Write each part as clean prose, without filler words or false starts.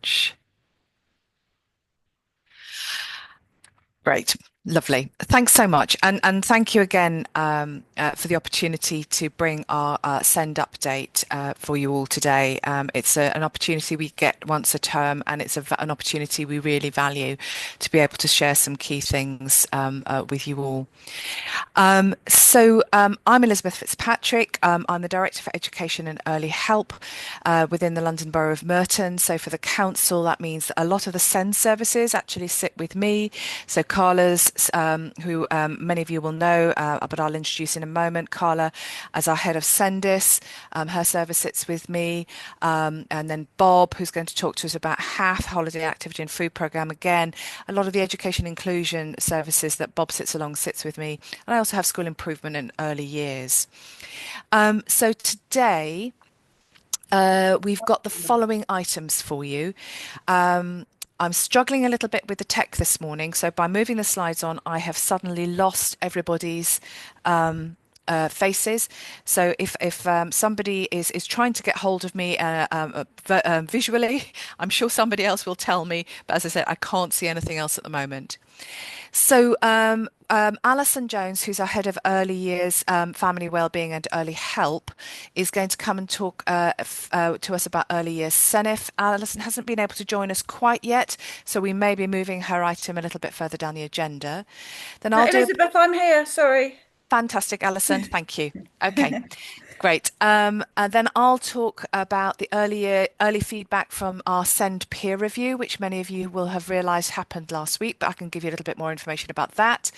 much. Great. Lovely. Thanks so much. And thank you again for the opportunity to bring our Send update for you all today. It's an opportunity we get once a term, and it's an opportunity we really value to be able to share some key things with you all. I'm Elizabeth Fitzpatrick. I'm the Director for Education and Early Help within the London Borough of Merton. So for the council, that means that a lot of the SEND services actually sit with me. So Carla's, who many of you will know, but I'll introduce in a moment. Carla, as our head of SENDIS, her service sits with me. And then Bob, who's going to talk to us about HAF, Holiday Activity and Food Programme. Again, a lot of the education inclusion services that Bob sits with me. And I also have school improvement in early years. So today we've got the following items for you. I'm struggling a little bit with the tech this morning, so by moving the slides on, I have suddenly lost everybody's faces. So if somebody is trying to get hold of me visually, I'm sure somebody else will tell me. But as I said, I can't see anything else at the moment. So Alison Jones, who's our head of early years, family wellbeing and early help, is going to come and talk to us about early years SENIF. Alison hasn't been able to join us quite yet, so we may be moving her item a little bit further down the agenda. Then I'll do Elizabeth, I'm here. Sorry. fantastic, Alison. Thank you. Okay. Great. And then I'll talk about the early feedback from our SEND peer review, which many of you will have realised happened last week, but I can give you a little bit more information about that.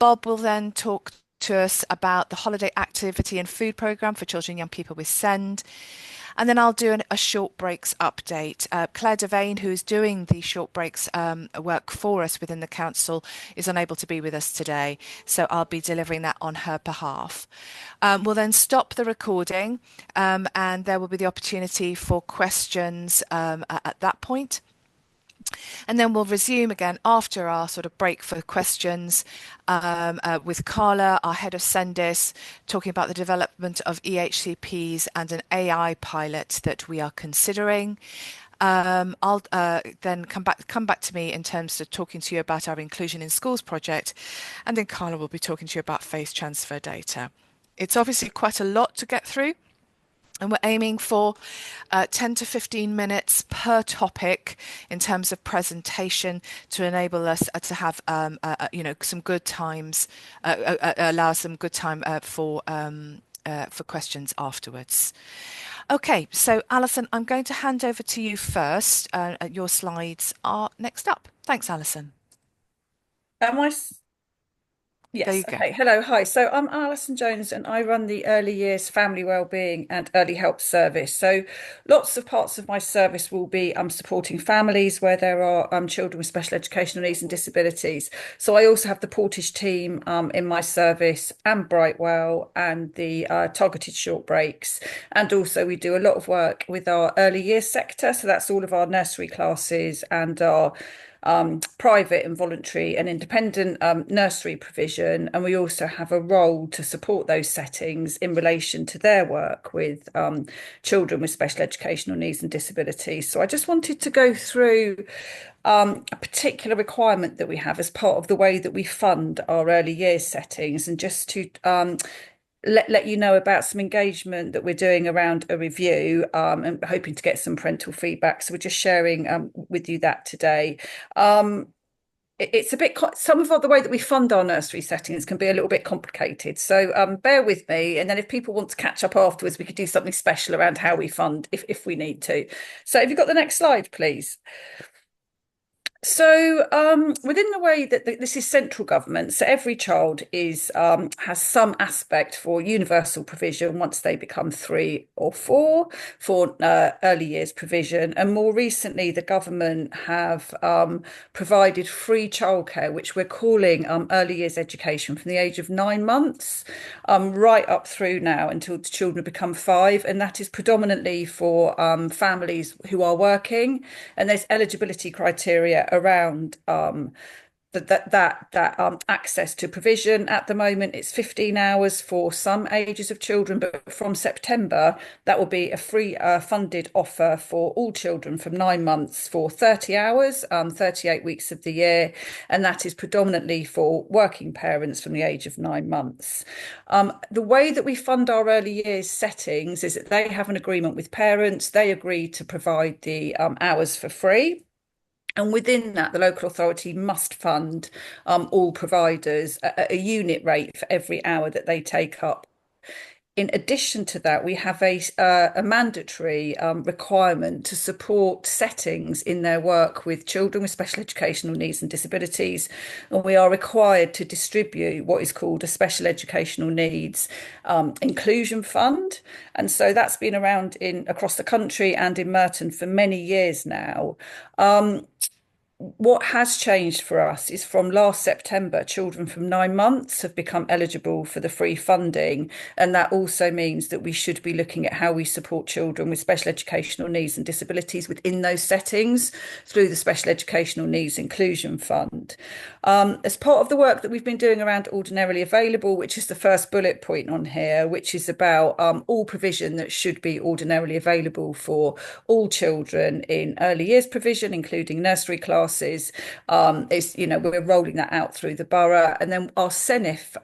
Bob will then talk to us about the holiday activity and food programme for children and young people with SEND. And then I'll do a short breaks update. Claire Devane, who's doing the short breaks work for us within the council, is unable to be with us today. So I'll be delivering that on her behalf. We'll then stop the recording and there will be the opportunity for questions at that point. And then we'll resume again after our sort of break for questions with Carla, our head of SENDIS, talking about the development of EHCPs and an AI pilot that we are considering. I'll then come back to me in terms of talking to you about our Inclusion in Schools project, and then Carla will be talking to you about face transfer data. It's obviously quite a lot to get through. And we're aiming for 10 to 15 minutes per topic in terms of presentation to enable us to have, some good times, allow some good time for questions afterwards. Okay, so Alison, I'm going to hand over to you first. Your slides are next up. Thanks, Alison. Am I? There Yes. you go. Okay. Hello. Hi. So I'm Alison Jones and I run the Early Years Family Wellbeing and Early Help Service. So lots of parts of my service will be supporting families where there are children with special educational needs and disabilities. So I also have the Portage team in my service and Brightwell and the targeted short breaks. And also we do a lot of work with our early years sector. So that's all of our nursery classes and our private and voluntary and independent nursery provision. And we also have a role to support those settings in relation to their work with children with special educational needs and disabilities. So I just wanted to go through a particular requirement that we have as part of the way that we fund our early years settings, and just to let you know about some engagement that we're doing around a review, and hoping to get some parental feedback. So we're just sharing with you that today. It's a bit, some of the way that we fund our nursery settings can be a little bit complicated. So bear with me. And then if people want to catch up afterwards, we could do something special around how we fund if we need to. So have you got the next slide, please? So, within the way that this is central government, so every child is has some aspect for universal provision once they become 3 or 4 for early years provision, and more recently, the government have provided free childcare, which we're calling early years education from the age of 9 months, right up through now until the children become 5, and that is predominantly for families who are working, and there's eligibility criteria around access to provision. At the moment, it's 15 hours for some ages of children, but from September, that will be a free funded offer for all children from 9 months for 30 hours, 38 weeks of the year, and that is predominantly for working parents from the age of 9 months. The way that we fund our early years settings is that they have an agreement with parents. They agree to provide the hours for free. And within that, the local authority must fund all providers at a unit rate for every hour that they take up. In addition to that, we have a mandatory requirement to support settings in their work with children with special educational needs and disabilities. And we are required to distribute what is called a special educational needs inclusion fund. And so that's been around across the country and in Merton for many years now. What has changed for us is from last September, children from 9 months have become eligible for the free funding. And that also means that we should be looking at how we support children with special educational needs and disabilities within those settings through the Special Educational Needs Inclusion Fund. As part of the work that we've been doing around ordinarily available, which is the first bullet point on here, which is about all provision that should be ordinarily available for all children in early years provision, including nursery classes. We're rolling that out through the borough. And then our SENIF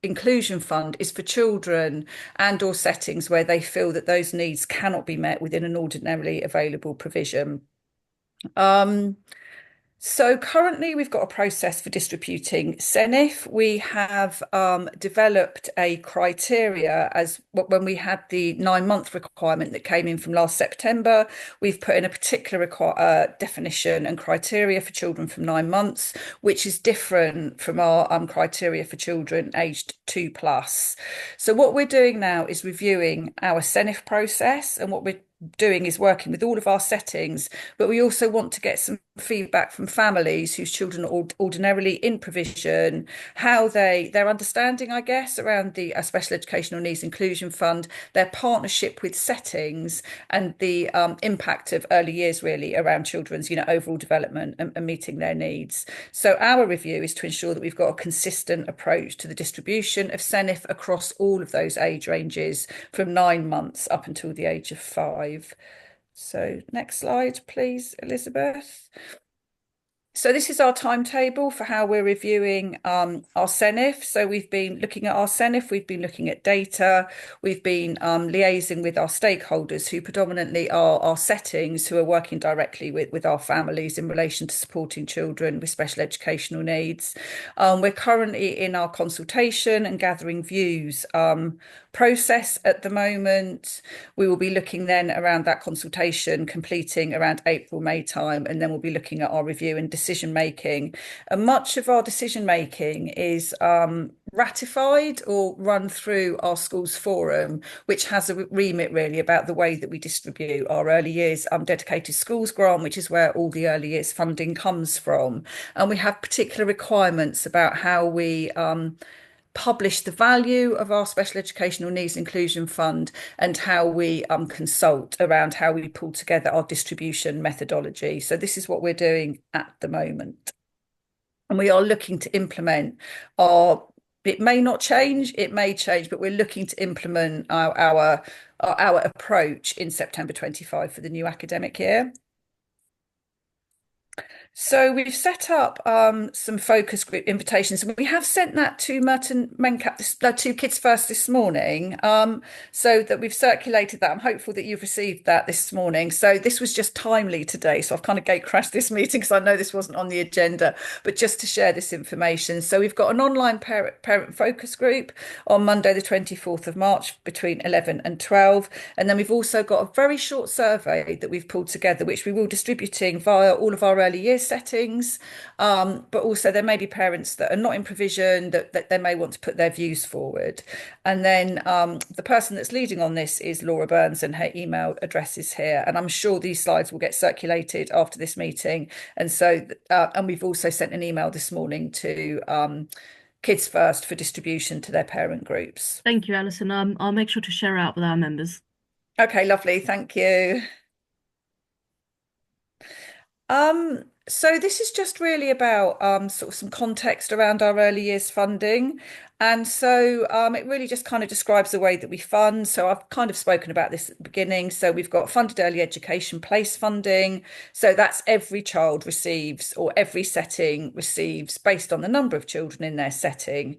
inclusion fund is for children and or settings where they feel that those needs cannot be met within an ordinarily available provision. So currently we've got a process for distributing SENIF. We have developed a criteria as when we had the 9 month requirement that came in from last September. We've put in a particular definition and criteria for children from 9 months, which is different from our criteria for children aged 2+. So what we're doing now is reviewing our SENIF process, and what we're doing is working with all of our settings, but we also want to get some feedback from families whose children are ordinarily in provision, how their understanding, I guess, around the Special Educational Needs Inclusion Fund, their partnership with settings, and the impact of early years really around children's overall development and meeting their needs. So our review is to ensure that we've got a consistent approach to the distribution of SENIF across all of those age ranges from 9 months up until the age of 5. So next slide, please, Elizabeth. So this is our timetable for how we're reviewing our SENIF. So we've been looking at our SENIF, we've been looking at data, we've been liaising with our stakeholders, who predominantly are our settings, who are working directly with our families in relation to supporting children with special educational needs. We're currently in our consultation and gathering views process at the moment. We will be looking then around that consultation completing around April, May time, and then we'll be looking at our review and decision making. And much of our decision making is ratified or run through our schools forum, which has a remit really about the way that we distribute our early years dedicated schools grant, which is where all the early years funding comes from. And we have particular requirements about how we publish the value of our Special Educational Needs Inclusion Fund, and how we consult around how we pull together our distribution methodology. So this is what we're doing at the moment. And we are looking to implement it may not change, it may change, but we're looking to implement our approach in September 25 for the new academic year. So we've set up some focus group invitations, and we have sent that to Merton Mencap, to Kids First this morning, so that we've circulated that. I'm hopeful that you've received that this morning. So this was just timely today. So I've kind of gate crashed this meeting because I know this wasn't on the agenda, but just to share this information. So we've got an online parent focus group on Monday, the 24th of March between 11 and 12. And then we've also got a very short survey that we've pulled together, which we will distributing via all of our early years settings, but also there may be parents that are not in provision that they may want to put their views forward. And then the person that's leading on this is Laura Burns, and her email address is here, and I'm sure these slides will get circulated after this meeting. And so and we've also sent an email this morning to Kids First for distribution to their parent groups. Thank you, Alison. I'll make sure to share out with our members. Okay, lovely, thank you. So this is just really about sort of some context around our early years funding. And so it really just kind of describes the way that we fund. So I've kind of spoken about this at the beginning. So we've got funded early education place funding. So that's every child receives, or every setting receives, based on the number of children in their setting,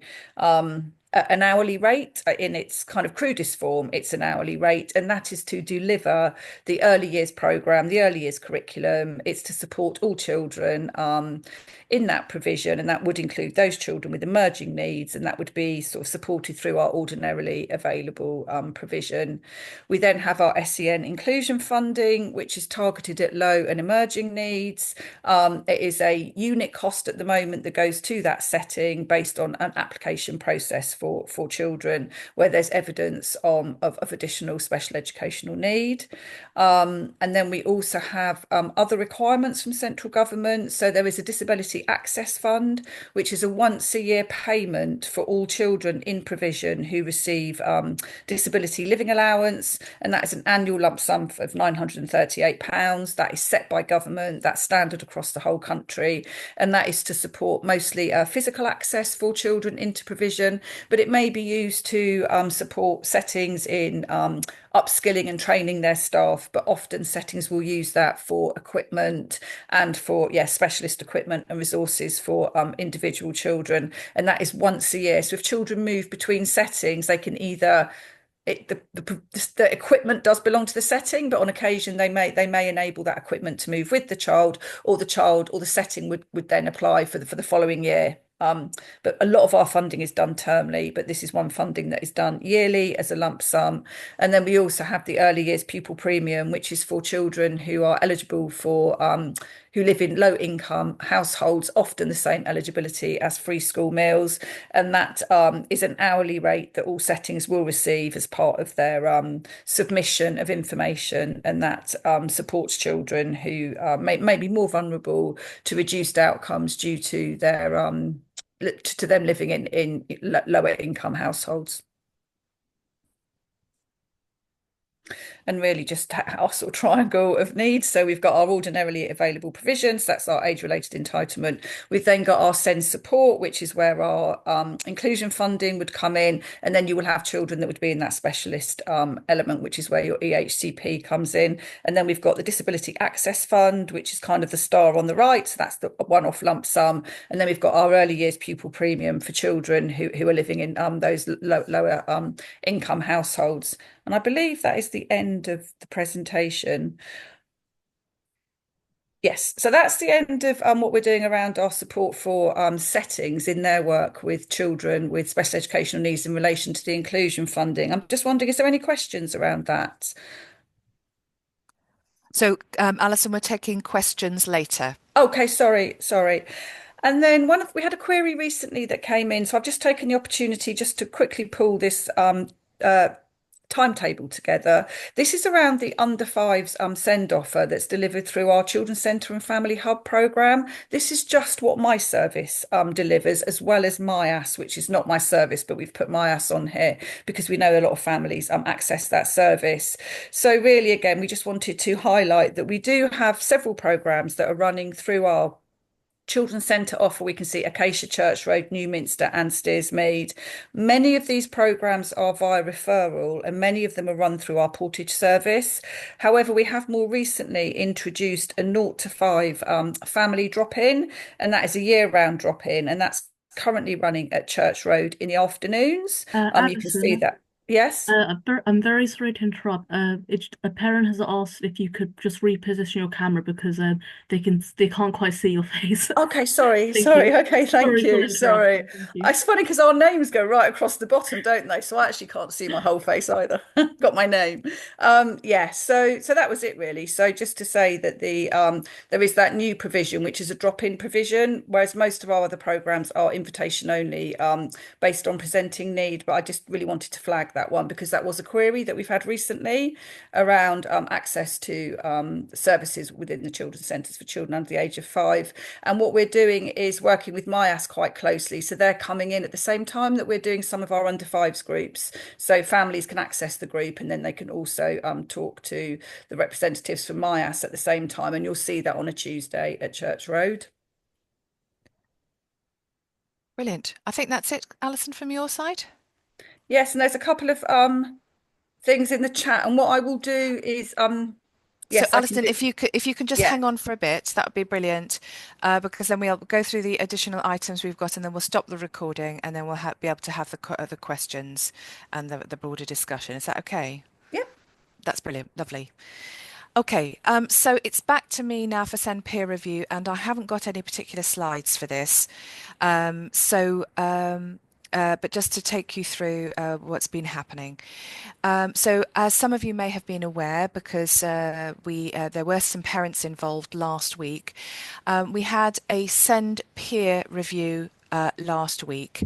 an hourly rate. In its kind of crudest form, it's an hourly rate, and that is to deliver the early years program, the early years curriculum. It's to support all children in that provision, and that would include those children with emerging needs, and that would be sort of supported through our ordinarily available provision. We then have our SEN inclusion funding, which is targeted at low and emerging needs. It is a unit cost at the moment that goes to that setting based on an application process for children where there's evidence of additional special educational need. And then we also have other requirements from central government. So there is a Disability Access Fund, which is a once a year payment for all children in provision who receive disability living allowance. And that is an annual lump sum of £938. That is set by government, that's standard across the whole country. And that is to support mostly physical access for children into provision, but it may be used to support settings in upskilling and training their staff, but often settings will use that for equipment and for specialist equipment and resources for individual children. And that is once a year. So if children move between settings, they can either the equipment does belong to the setting, but on occasion they may enable that equipment to move with the child, or the setting would then apply for the following year. But a lot of our funding is done termly, but this is one funding that is done yearly as a lump sum. And then we also have the early years pupil premium, which is for children who are eligible for who live in low income households, often the same eligibility as free school meals. And that is an hourly rate that all settings will receive as part of their submission of information. And that supports children who may be more vulnerable to reduced outcomes due to them living in lower income households. And really just our sort of triangle of needs. So we've got our ordinarily available provisions, that's our age-related entitlement. We've then got our SEND support, which is where our inclusion funding would come in, and then you will have children that would be in that specialist element, which is where your EHCP comes in. And then we've got the Disability Access Fund, which is kind of the star on the right, so that's the one-off lump sum. And then we've got our early years pupil premium for children who are living in those lower income households. And I believe that is the end of the presentation. Yes, so that's the end of what we're doing around our support for settings in their work with children with special educational needs in relation to the inclusion funding. I'm just wondering, is there any questions around that? So, Alison, we're taking questions later. Okay, sorry. And then we had a query recently that came in, so I've just taken the opportunity just to quickly pull this timetable together. This is around the under fives send offer that's delivered through our Children's Centre and Family Hub programme. This is just what my service delivers, as well as MyAS, which is not my service, but we've put MyAS on here because we know a lot of families access that service. So really, again, we just wanted to highlight that we do have several programmes that are running through our Children's Centre offer. We can see Acacia Church Road, Newminster and Steersmead. Many of these programmes are via referral, and many of them are run through our Portage service. However, we have more recently introduced a 0 to 5 family drop-in, and that is a year-round drop-in, and that's currently running at Church Road in the afternoons. You can see that. Yes. I'm very sorry to interrupt. A parent has asked if you could just reposition your camera because they can't quite see your face. Okay, sorry. Thank Okay, you. thank you. Sorry. Thank you. It's funny because our names go right across the bottom, don't they? So I actually can't see my whole face either. Got my name. Yeah, so that was it really. So just to say that there is that new provision, which is a drop-in provision, whereas most of our other programs are invitation only, based on presenting need. But I just really wanted to flag flag that one because that was a query that we've had recently around access to services within the children's centres for children under the age of 5. And what we're doing is working with MyAS quite closely. So they're coming in at the same time that we're doing some of our under 5s groups. So families can access the group and then they can also talk to the representatives from MyAS at the same time. And you'll see that on a Tuesday at Church Road. Brilliant. I think that's it, Alison, from your side. Yes, and there's a couple of things in the chat, and what I will do is yes, so Alison, if you can just yeah. hang on for a bit, that would be brilliant, because then we'll go through the additional items we've got, and then we'll stop the recording, and then we'll be able to have the questions and the broader discussion. Is that okay? Yep. That's brilliant. Lovely. Okay, so it's back to me now for SEND peer review, and I haven't got any particular slides for this. But just to take you through what's been happening. So as some of you may have been aware, because there were some parents involved last week, we had a SEND peer review last week.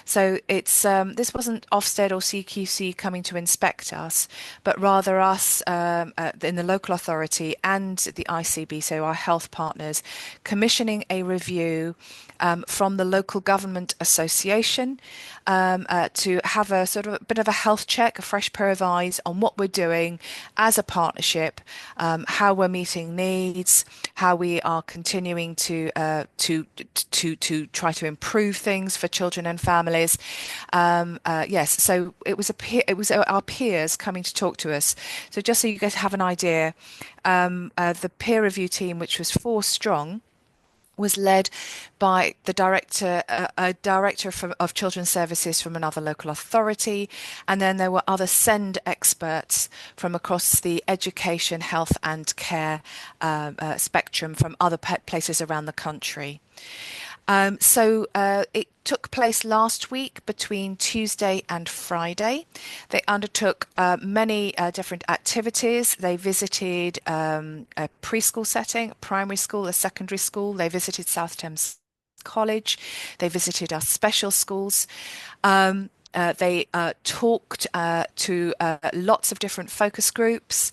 So it's this wasn't Ofsted or CQC coming to inspect us, but rather us in the local authority and the ICB, so our health partners, commissioning a review from the local government association to have a sort of a bit of a health check, a fresh pair of eyes on what we're doing as a partnership, how we're meeting needs, how we are continuing to try to improve things for children and families. Yes, so it was our peers coming to talk to us. So just so you guys have an idea, the peer review team, which was 4 strong, was led by the director, a director of children's services from another local authority, and then there were other SEND experts from across the education, health and care spectrum from other places around the country. It took place last week between Tuesday and Friday. They undertook many different activities. They visited a preschool setting, a primary school, a secondary school. They visited South Thames College. They visited our special schools. They talked to lots of different focus groups.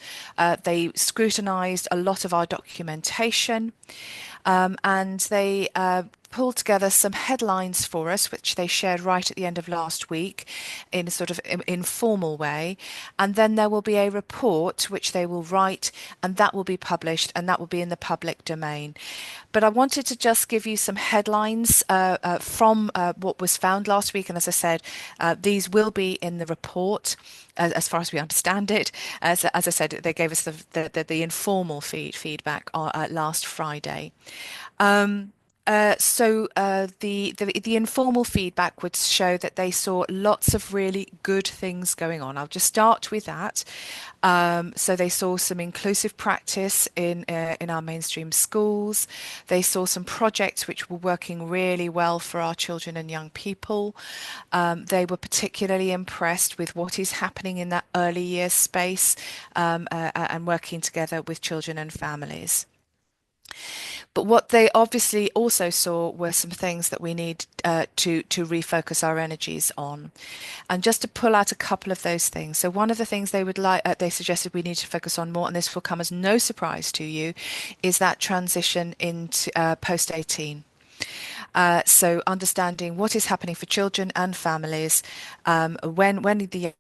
They scrutinised a lot of our documentation, and they pulled together some headlines for us, which they shared right at the end of last week in a sort of informal way. And then there will be a report which they will write, and that will be published, and that will be in the public domain. But I wanted to just give you some headlines from what was found last week. And as I said, these will be in the report as far as we understand it. As I said, they gave us the informal feedback last Friday. The informal feedback would show that they saw lots of really good things going on. I'll just start with that. So they saw some inclusive practice in our mainstream schools. They saw some projects which were working really well for our children and young people. They were particularly impressed with what is happening in that early years space and working together with children and families. But what they obviously also saw were some things that we need to refocus our energies on. And just to pull out a couple of those things. So one of the things they suggested we need to focus on more, and this will come as no surprise to you, is that transition into post-18. So understanding what is happening for children and families when the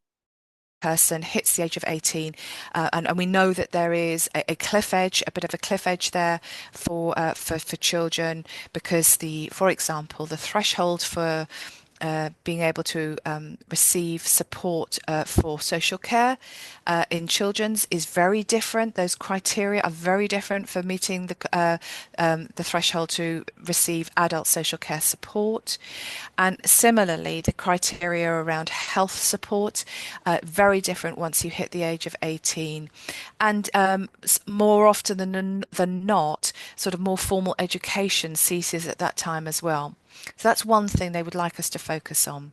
person hits the age of 18, and we know that there is a cliff edge, a bit of a cliff edge there for children, because for example, the threshold for being able to receive support for social care in children's is very different. Those criteria are very different for meeting the threshold to receive adult social care support. And similarly, the criteria around health support, very different once you hit the age of 18. And more often than not, sort of more formal education ceases at that time as well. So that's one thing they would like us to focus on.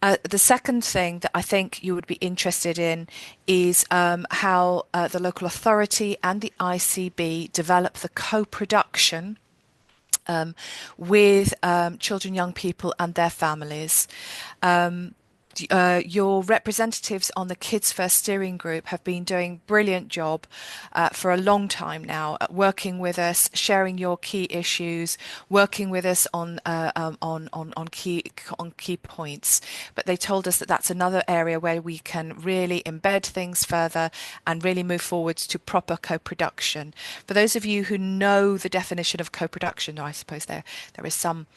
The second thing that I think you would be interested in is how the local authority and the ICB develop the co-production with children, young people and their families. Your representatives on the Kids First Steering Group have been doing brilliant job for a long time now, working with us, sharing your key issues, working with us on key points. But they told us that that's another area where we can really embed things further and really move forwards to proper co-production. For those of you who know the definition of co-production, I suppose there is some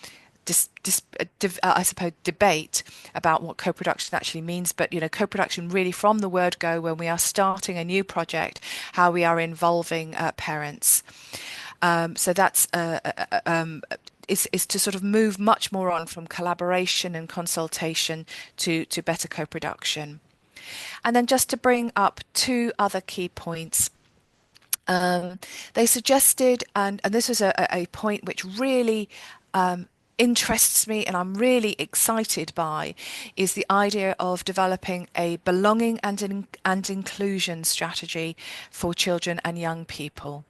I suppose debate about what co-production actually means, but co-production really from the word go, when we are starting a new project, how we are involving parents. So that's is to sort of move much more on from collaboration and consultation to better co-production. And then just to bring up two other key points. They suggested, and this was a point which really interests me and I'm really excited by, is the idea of developing a belonging and inclusion strategy for children and young people.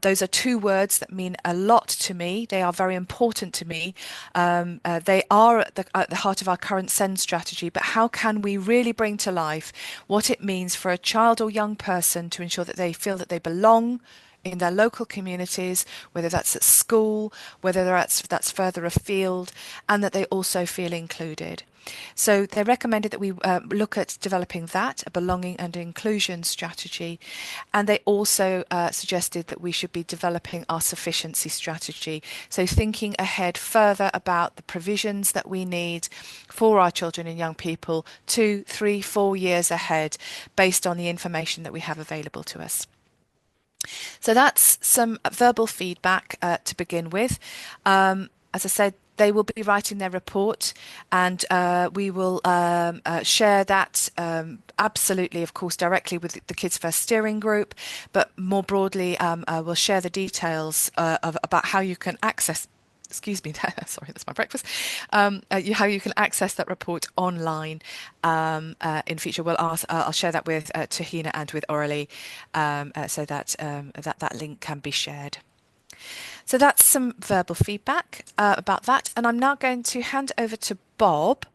Those are two words that mean a lot to me. They are very important to me. They are at the heart of our current SEND strategy, but how can we really bring to life what it means for a child or young person to ensure that they feel that they belong in their local communities, whether that's at school, whether that's further afield, and that they also feel included. So they recommended that we look at developing that, a belonging and inclusion strategy. And they also suggested that we should be developing our sufficiency strategy. So thinking ahead further about the provisions that we need for our children and young people 2, 3, 4 years ahead, based on the information that we have available to us. So that's some verbal feedback to begin with. As I said, they will be writing their report, and we will share that absolutely, of course, directly with the Kids First Steering Group, but more broadly, we'll share the details about how you can access. Excuse me, sorry, that's my breakfast. How you can access that report online in future. I'll share that with Tahina and with Aurelie, so that that link can be shared. So that's some verbal feedback about that. And I'm now going to hand over to Bob.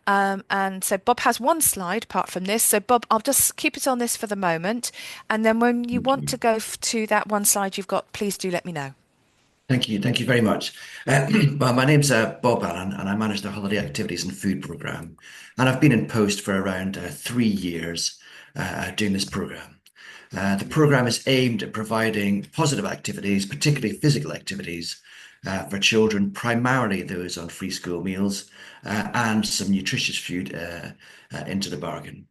And so Bob has one slide apart from this. So Bob, I'll just keep it on this for the moment. And then when you want to go to that one slide you've got, please do let me know. Thank you. Thank you very much. Well, my name's Bob Allen, and I manage the Holiday Activities and Food Programme. And I've been in post for around 3 years doing this programme. The programme is aimed at providing positive activities, particularly physical activities, for children, primarily those on free school meals, and some nutritious food into the bargain.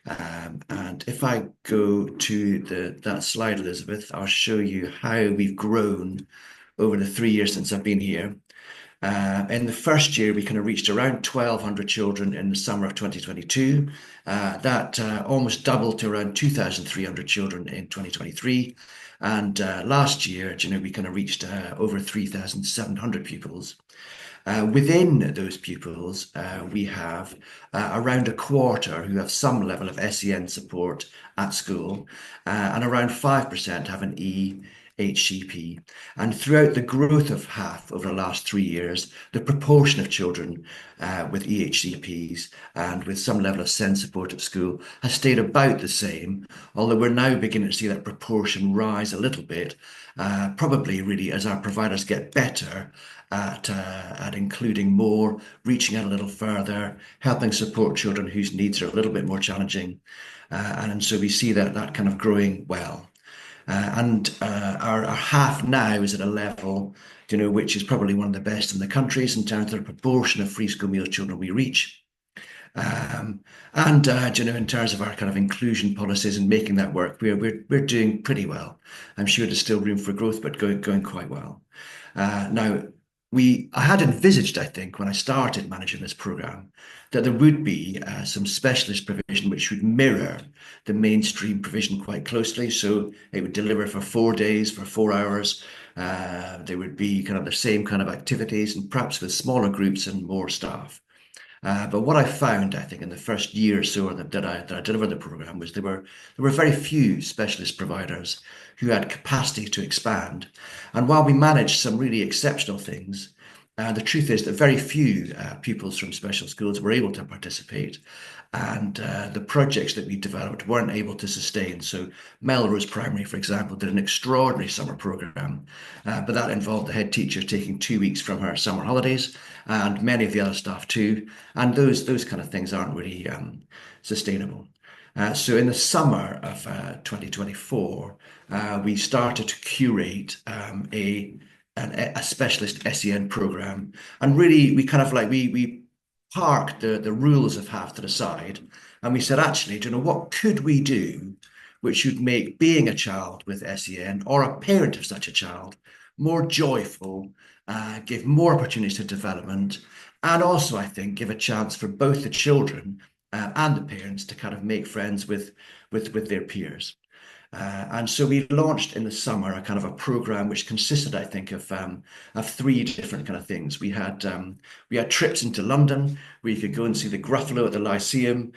And if I go to that slide, Elizabeth, I'll show you how we've grown over the 3 years since I've been here. In the first year, we kind of reached around 1,200 children in the summer of 2022. That almost doubled to around 2,300 children in 2023. And last year, we kind of reached over 3,700 pupils. Within those pupils, we have around a quarter who have some level of SEN support at school, and around 5% have an EHCP. And throughout the growth of HAF over the last 3 years, the proportion of children with EHCPs and with some level of SEN support at school has stayed about the same, although we're now beginning to see that proportion rise a little bit, probably really as our providers get better at including more, reaching out a little further, helping support children whose needs are a little bit more challenging. And so we see that kind of growing well. And our HAF now is at a level, which is probably one of the best in the countries in terms of the proportion of free school meal children we reach. And in terms of our kind of inclusion policies and making that work, we're doing pretty well. I'm sure there's still room for growth, but going quite well. Now, I had envisaged, I think, when I started managing this programme, that there would be some specialist provision which would mirror the mainstream provision quite closely. So it would deliver for 4 days, for 4 hours. There would be kind of the same kind of activities, and perhaps with smaller groups and more staff. But what I found, I think, in the first year or so that I delivered the programme was there were very few specialist providers who had capacity to expand. And while we managed some really exceptional things, The truth is that very few pupils from special schools were able to participate, and the projects that we developed weren't able to sustain. So Melrose Primary, for example, did an extraordinary summer program, but that involved the head teacher taking 2 weeks from her summer holidays, and many of the other staff too. And those kind of things aren't really sustainable. So in the summer of 2024, we started to curate a specialist SEN program, and really we kind of like we parked the rules of HAF to the side, and we said, actually, do you know what could we do which would make being a child with SEN or a parent of such a child more joyful, give more opportunities to development, and also I think give a chance for both the children and the parents to kind of make friends with their peers. And so we launched in the summer a kind of a program which consisted, I think, of 3 different kind of things. We had trips into London where you could go and see the Gruffalo at the Lyceum,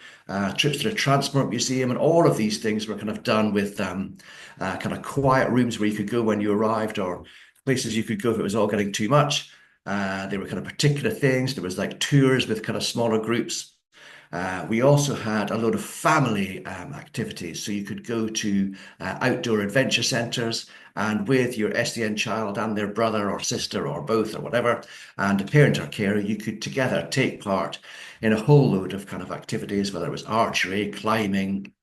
trips to the Transport Museum, and all of these things were kind of done with kind of quiet rooms where you could go when you arrived, or places you could go if it was all getting too much. There were kind of particular things. There was like tours with kind of smaller groups. We also had a load of family activities. So you could go to outdoor adventure centres, and with your SEN child and their brother or sister or both or whatever, and a parent or carer, you could together take part in a whole load of kind of activities, whether it was archery, climbing,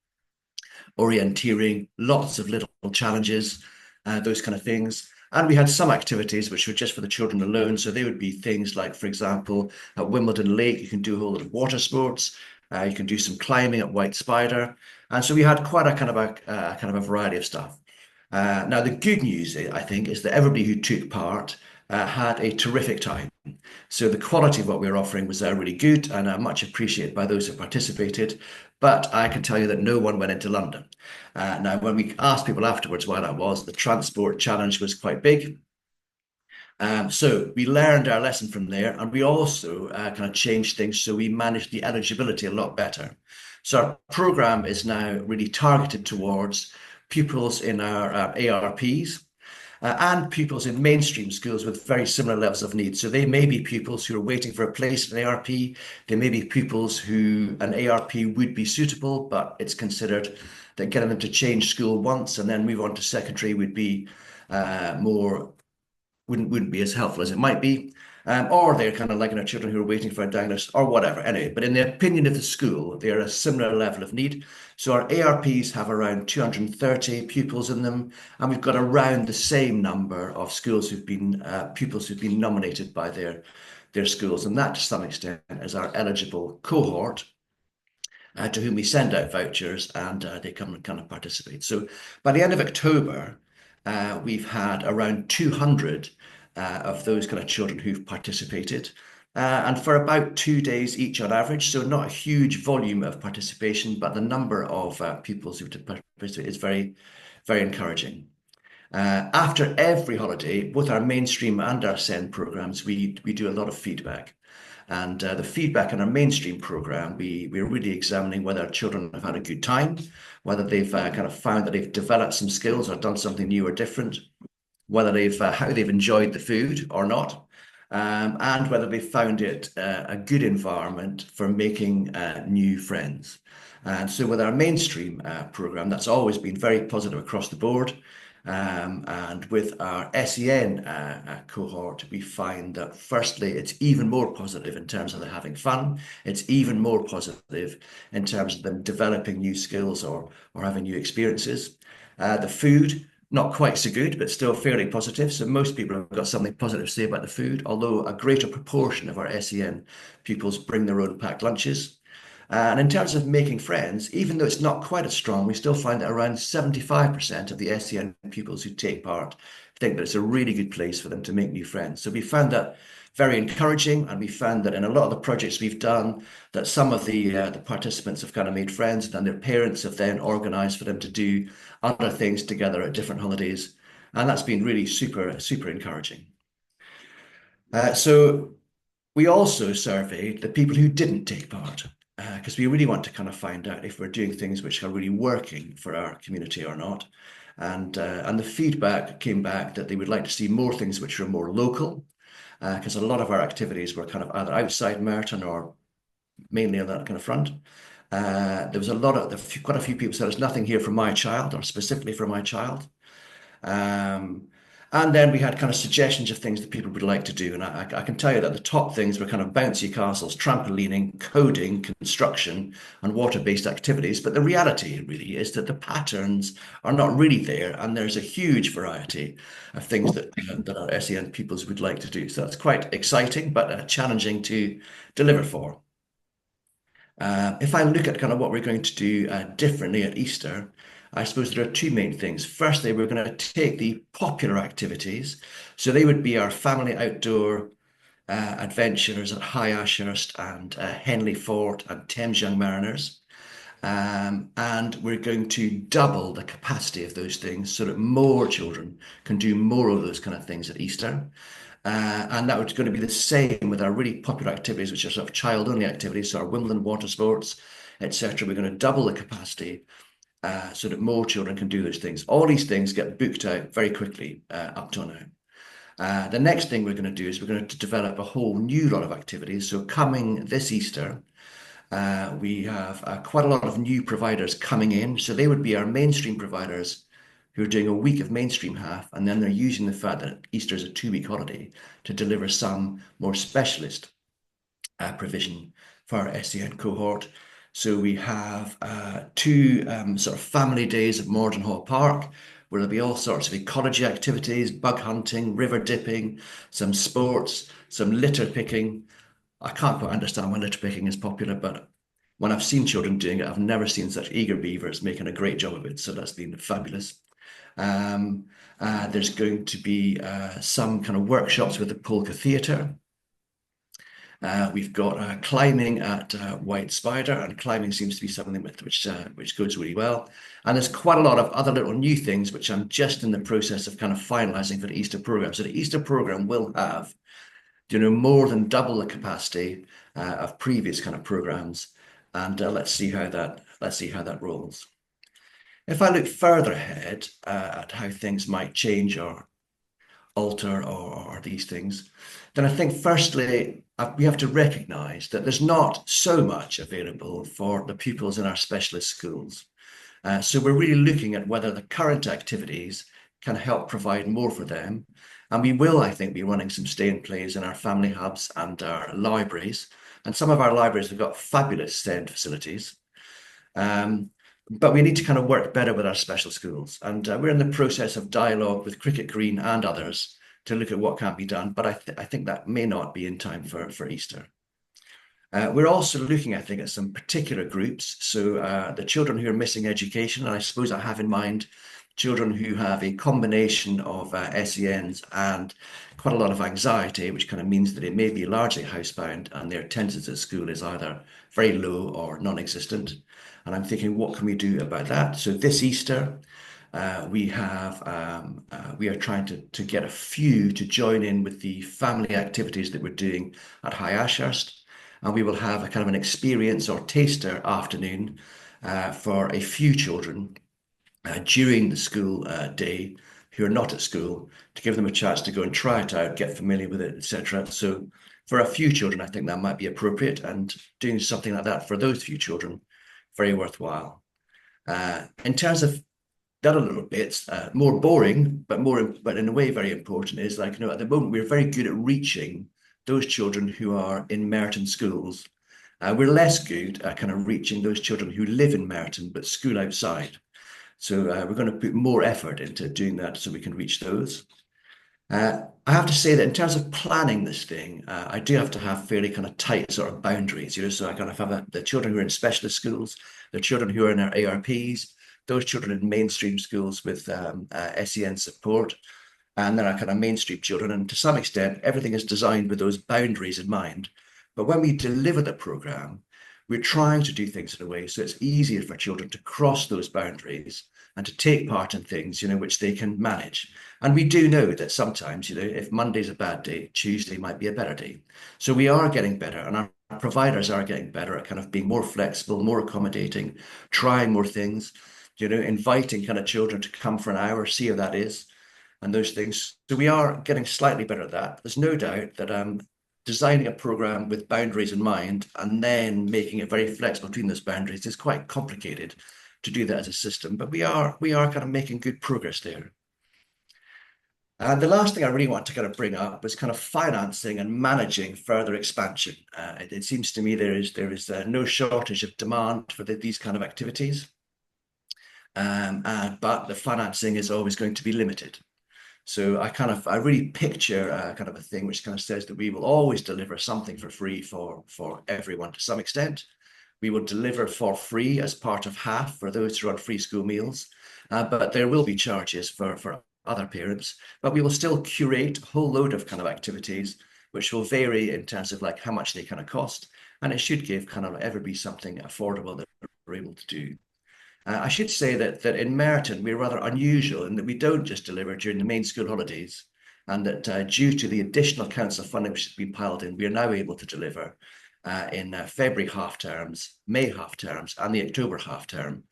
orienteering, lots of little challenges, those kind of things. And we had some activities which were just for the children alone. So they would be things like, for example, at Wimbledon Lake, you can do a whole lot of water sports. You can do some climbing at White Spider. And so we had quite a kind of a variety of stuff. Now, the good news, I think, is that everybody who took part had a terrific time. So the quality of what we were offering was really good, and much appreciated by those who participated. But I can tell you that no one went into London. Now, when we asked people afterwards why that was, the transport challenge was quite big. So we learned our lesson from there, and we also kind of changed things so we managed the eligibility a lot better. So our program is now really targeted towards pupils in our ARPs, and pupils in mainstream schools with very similar levels of need. So they may be pupils who are waiting for a place in an ARP. They may be pupils who an ARP would be suitable, but it's considered that getting them to change school once and then move on to secondary would be wouldn't be as helpful as it might be. Or they're kind of like our children who are waiting for a diagnosis or whatever. Anyway, but in the opinion of the school, they're a similar level of need. So our ARPs have around 230 pupils in them, and we've got around the same number of schools who've been pupils who've been nominated by their schools, and that to some extent is our eligible cohort to whom we send out vouchers, and they come and kind of participate. So by the end of October, we've had around 200 of those kind of children who've participated, and for about 2 days each on average. So not a huge volume of participation, but the number of pupils who participate is very, very encouraging. After every holiday, both our mainstream and our SEN programs, we do a lot of feedback. And the feedback in our mainstream program, we're really examining whether our children have had a good time, whether they've kind of found that they've developed some skills or done something new or different, whether they've how they've enjoyed the food or not, and whether they've found it a good environment for making new friends. And so with our mainstream program, that's always been very positive across the board. And with our SEN cohort, we find that firstly, it's even more positive in terms of them having fun. It's even more positive in terms of them developing new skills or having new experiences. The food, not quite so good, but still fairly positive. So most people have got something positive to say about the food, although a greater proportion of our SEN pupils bring their own packed lunches. And in terms of making friends, even though it's not quite as strong, we still find that around 75% of the SEN pupils who take part think that it's a really good place for them to make new friends. So we found that very encouraging, and we found that in a lot of the projects we've done, that some of the participants have kind of made friends, and their parents have then organised for them to do other things together at different holidays, and that's been really super, super encouraging. So we also surveyed the people who didn't take part, because we really want to kind of find out if we're doing things which are really working for our community or not. And the feedback came back that they would like to see more things which are more local, because a lot of our activities were kind of either outside Merton or mainly on that kind of front. There was quite a few people said there's nothing here for my child or specifically for my child. And then we had kind of suggestions of things that people would like to do. And I can tell you that the top things were kind of bouncy castles, trampolining, coding, construction, and water-based activities. But the reality really is that the patterns are not really there. And there's a huge variety of things that our SEN pupils would like to do. So that's quite exciting, but challenging to deliver for. If I look at kind of what we're going to do differently at Easter, I suppose there are two main things. Firstly, we're going to take the popular activities. So they would be our family outdoor adventures at High Ashurst and Henley Fort and Thames Young Mariners. And we're going to double the capacity of those things so that more children can do more of those kind of things at Easter. And that was going to be the same with our really popular activities, which are sort of child-only activities, so our Wimbledon water sports, etc. We're going to double the capacity so that more children can do those things. All these things get booked out very quickly up till now. The next thing we're going to do is we're going to develop a whole new lot of activities. So coming this Easter, we have quite a lot of new providers coming in. So they would be our mainstream providers who are doing a week of mainstream half, and then they're using the fact that Easter is a 2-week holiday to deliver some more specialist provision for our SEN cohort. So we have 2 sort of family days at Morden Hall Park, where there'll be all sorts of ecology activities, bug hunting, river dipping, some sports, some litter picking. I can't quite understand why litter picking is popular, but when I've seen children doing it, I've never seen such eager beavers making a great job of it. So that's been fabulous. There's going to be some kind of workshops with the Polka Theatre. We've got climbing at White Spider, and climbing seems to be something which goes really well. And there's quite a lot of other little new things which I'm just in the process of kind of finalising for the Easter programme. So the Easter programme will have, more than double the capacity of previous kind of programmes, and let's see how that rolls. If I look further ahead at how things might change or alter or these things, then I think firstly, we have to recognise that there's not so much available for the pupils in our specialist schools. So we're really looking at whether the current activities can help provide more for them. And we will, I think, be running some stay and plays in our family hubs and our libraries. And some of our libraries have got fabulous SEND facilities. But we need to kind of work better with our special schools. And we're in the process of dialogue with Cricket Green and others to look at what can be done. But I think that may not be in time for Easter. We're also looking, I think, at some particular groups. So the children who are missing education, and I suppose I have in mind children who have a combination of SENs and quite a lot of anxiety, which kind of means that it may be largely housebound and their attendance at school is either very low or non-existent. And I'm thinking, what can we do about that? So this Easter, we are trying to get a few to join in with the family activities that we're doing at High Ashurst. And we will have a kind of an experience or taster afternoon for a few children during the school day who are not at school, to give them a chance to go and try it out, get familiar with it, etc. So for a few children, I think that might be appropriate, and doing something like that for those few children, very worthwhile. In terms of the other little bits, more boring, but in a way very important, is like, at the moment we're very good at reaching those children who are in Merton schools. We're less good at kind of reaching those children who live in Merton but school outside. So we're going to put more effort into doing that so we can reach those. I have to say that in terms of planning this thing, I do have to have fairly kind of tight sort of boundaries, so I kind of have the children who are in specialist schools, the children who are in our ARPs, those children in mainstream schools with SEN support, and then our kind of mainstream children. And to some extent, everything is designed with those boundaries in mind. But when we deliver the programme, we're trying to do things in a way so it's easier for children to cross those boundaries and to take part in things, which they can manage. And we do know that sometimes, if Monday's a bad day, Tuesday might be a better day. So we are getting better, and our providers are getting better at kind of being more flexible, more accommodating, trying more things, inviting kind of children to come for an hour, see how that is. and those things. So we are getting slightly better at that. There's no doubt that designing a program with boundaries in mind and then making it very flexible between those boundaries is quite complicated to do that as a system, but we are kind of making good progress there. And the last thing I really want to kind of bring up is kind of financing and managing further expansion. It seems to me there is no shortage of demand for these kind of activities, but the financing is always going to be limited. So I really picture kind of a thing which kind of says that we will always deliver something for free for everyone to some extent. We will deliver for free as part of HAF for those who are on free school meals, but there will be charges for other parents, but we will still curate a whole load of kind of activities which will vary in terms of like how much they kind of cost, and it should give kind of everybody something affordable that we're able to do. I should say that in Merton we're rather unusual in that we don't just deliver during the main school holidays, and that due to the additional council funding which has been piled in, we are now able to deliver in February half terms, May half terms, and the October half term.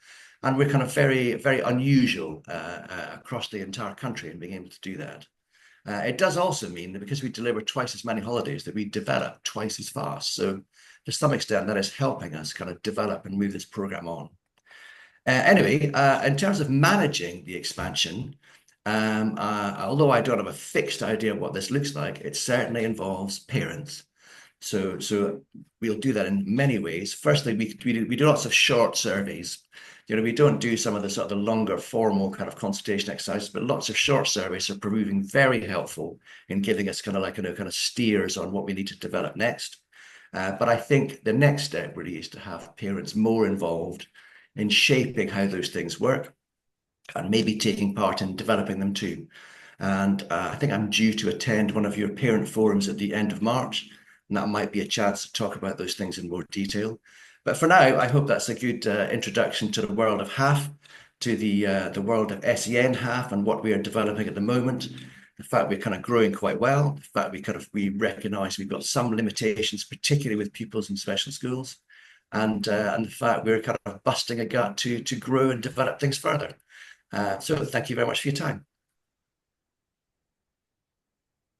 And we're kind of very, very unusual across the entire country in being able to do that. It does also mean that because we deliver twice as many holidays, that we develop twice as fast. So to some extent, that is helping us kind of develop and move this program on. Anyway, in terms of managing the expansion, although I don't have a fixed idea of what this looks like, it certainly involves parents. So we'll do that in many ways. Firstly, we do lots of short surveys. We don't do some of the sort of the longer formal kind of consultation exercises, but lots of short surveys are proving very helpful in giving us kind of like, kind of steers on what we need to develop next. But I think the next step really is to have parents more involved in shaping how those things work and maybe taking part in developing them too. And I think I'm due to attend one of your parent forums at the end of March, and that might be a chance to talk about those things in more detail. But for now, I hope that's a good introduction to the world of HAF, to the world of SEN HAF and what we are developing at the moment. The fact we're kind of growing quite well, the fact we recognise we've got some limitations, particularly with pupils in special schools, and the fact we're kind of busting a gut to grow and develop things further. So thank you very much for your time.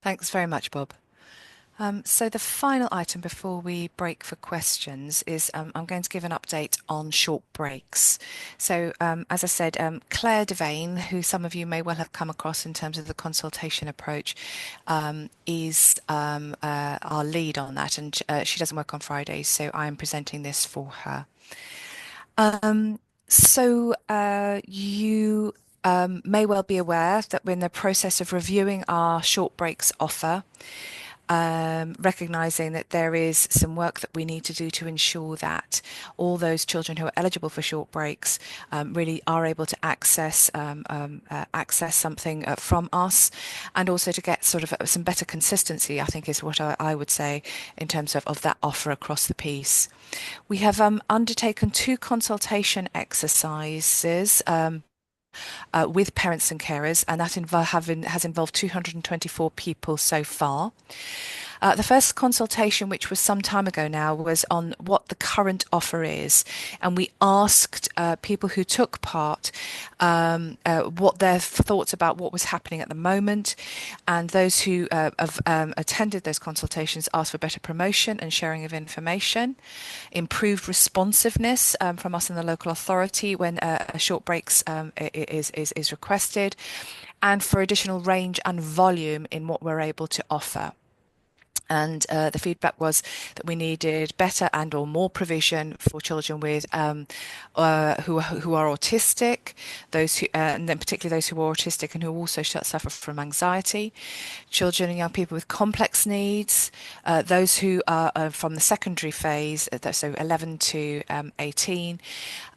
Thanks very much, Bob. So the final item before we break for questions is I'm going to give an update on short breaks. So as I said, Claire Devane, who some of you may well have come across in terms of the consultation approach, is our lead on that, and she doesn't work on Fridays, so I'm presenting this for her. So you may well be aware that we're in the process of reviewing our short breaks offer, recognizing that there is some work that we need to do to ensure that all those children who are eligible for short breaks really are able to access something from us, and also to get sort of some better consistency, I think is what I would say in terms of that offer across the piece. We have undertaken 2 consultation exercises with parents and carers, and that has involved 224 people so far. The first consultation, which was some time ago now, was on what the current offer is, and we asked people who took part what their thoughts about what was happening at the moment, and those who have attended those consultations asked for better promotion and sharing of information, improved responsiveness from us in the local authority when short breaks is requested, and for additional range and volume in what we're able to offer. And the feedback was that we needed better and or more provision for children with who are autistic, those who and then particularly those who are autistic and who also suffer from anxiety, children and young people with complex needs, those who are from the secondary phase, so 11 to 18.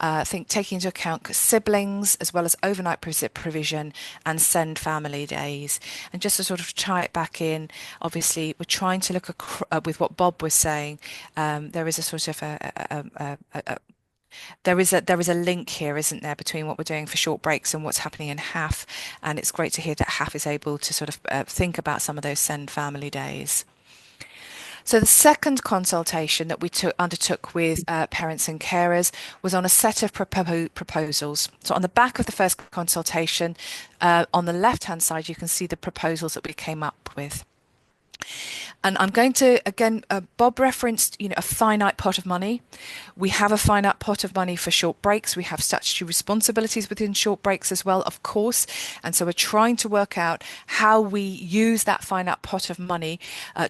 I think taking into account siblings as well as overnight provision and send family days. And just to sort of tie it back in, obviously we're trying to look with what Bob was saying. There is a sort of there is a link here, isn't there, between what we're doing for short breaks and what's happening in HAF, and it's great to hear that HAF is able to sort of think about some of those send family days. So the second consultation that we undertook with parents and carers was on a set of proposals. So on the back of the first consultation, on the left-hand side, you can see the proposals that we came up with. And I'm going to, again, Bob referenced, a finite pot of money. We have a finite pot of money for short breaks. We have statutory responsibilities within short breaks as well, of course. And so we're trying to work out how we use that finite pot of money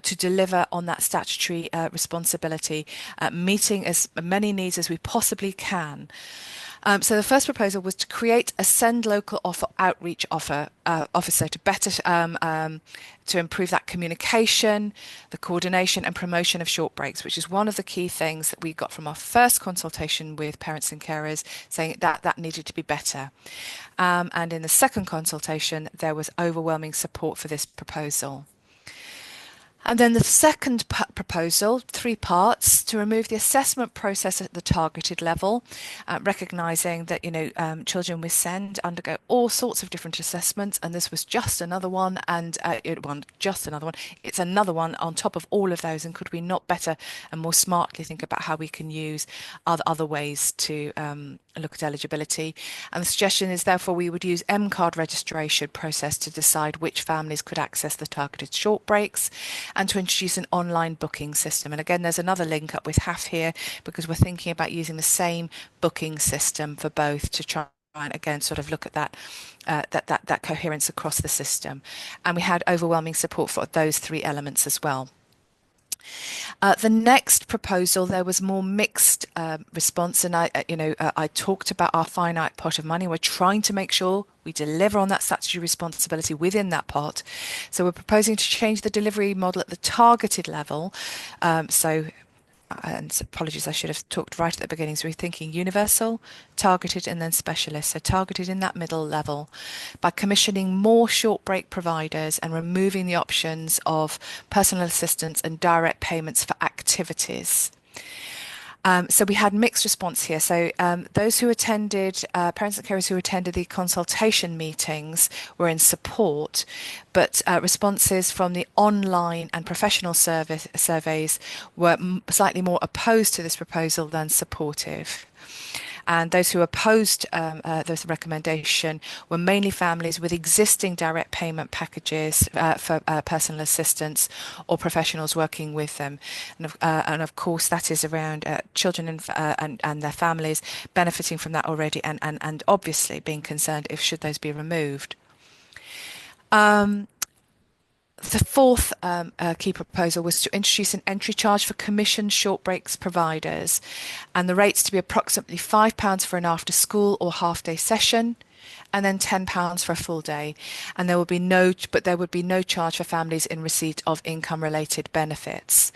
to deliver on that statutory responsibility, meeting as many needs as we possibly can. So the first proposal was to create a send local offer outreach officer to better to improve that communication, the coordination and promotion of short breaks, which is one of the key things that we got from our first consultation with parents and carers, saying that needed to be better. And in the second consultation, there was overwhelming support for this proposal. And then the second proposal, 3 parts, to remove the assessment process at the targeted level, recognising that, children with SEND undergo all sorts of different assessments, and this was just another one, and it's another one on top of all of those, and could we not better and more smartly think about how we can use other ways to look at eligibility. And the suggestion is therefore we would use M-card registration process to decide which families could access the targeted short breaks, and to introduce an online booking system. And again, there's another link up with HAF here, because we're thinking about using the same booking system for both to try and again sort of look at that coherence across the system. And we had overwhelming support for those 3 elements as well. The next proposal, there was more mixed response, and I talked about our finite pot of money. We're trying to make sure we deliver on that statutory responsibility within that pot. So we're proposing to change the delivery model at the targeted level. And apologies, I should have talked right at the beginning. So we're thinking universal, targeted, and then specialist. So targeted in that middle level by commissioning more short break providers and removing the options of personal assistance and direct payments for activities. So we had mixed response here. So those who attended, parents and carers who attended the consultation meetings were in support, but responses from the online and professional surveys were slightly more opposed to this proposal than supportive. And those who opposed this recommendation were mainly families with existing direct payment packages for personal assistance or professionals working with them. And of course, that is around children and their families benefiting from that already, and obviously being concerned if should those be removed. The fourth key proposal was to introduce an entry charge for commissioned short breaks providers, and the rates to be approximately £5 for an after school or half day session, and then £10 for a full day. And there would be no charge for families in receipt of income related benefits.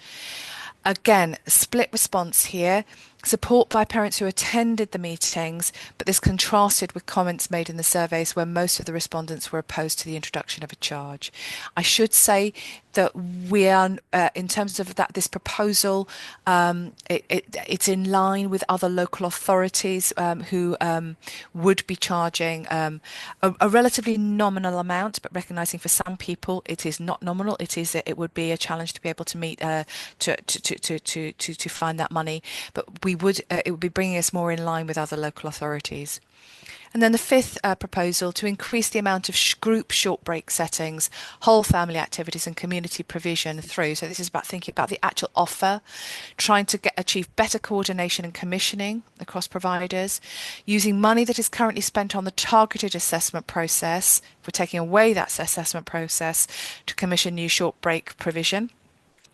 Again, split response here. Support by parents who attended the meetings, but this contrasted with comments made in the surveys where most of the respondents were opposed to the introduction of a charge. I should say that we are, in terms of this proposal, it's in line with other local authorities who would be charging a relatively nominal amount, but recognising for some people it is not nominal. It would be a challenge to be able to meet to find that money, but it would be bringing us more in line with other local authorities. And then the fifth proposal, to increase the amount of group short break settings, whole family activities and community provision through. So this is about thinking about the actual offer, trying to achieve better coordination and commissioning across providers, using money that is currently spent on the targeted assessment process. We're taking away that assessment process to commission new short break provision.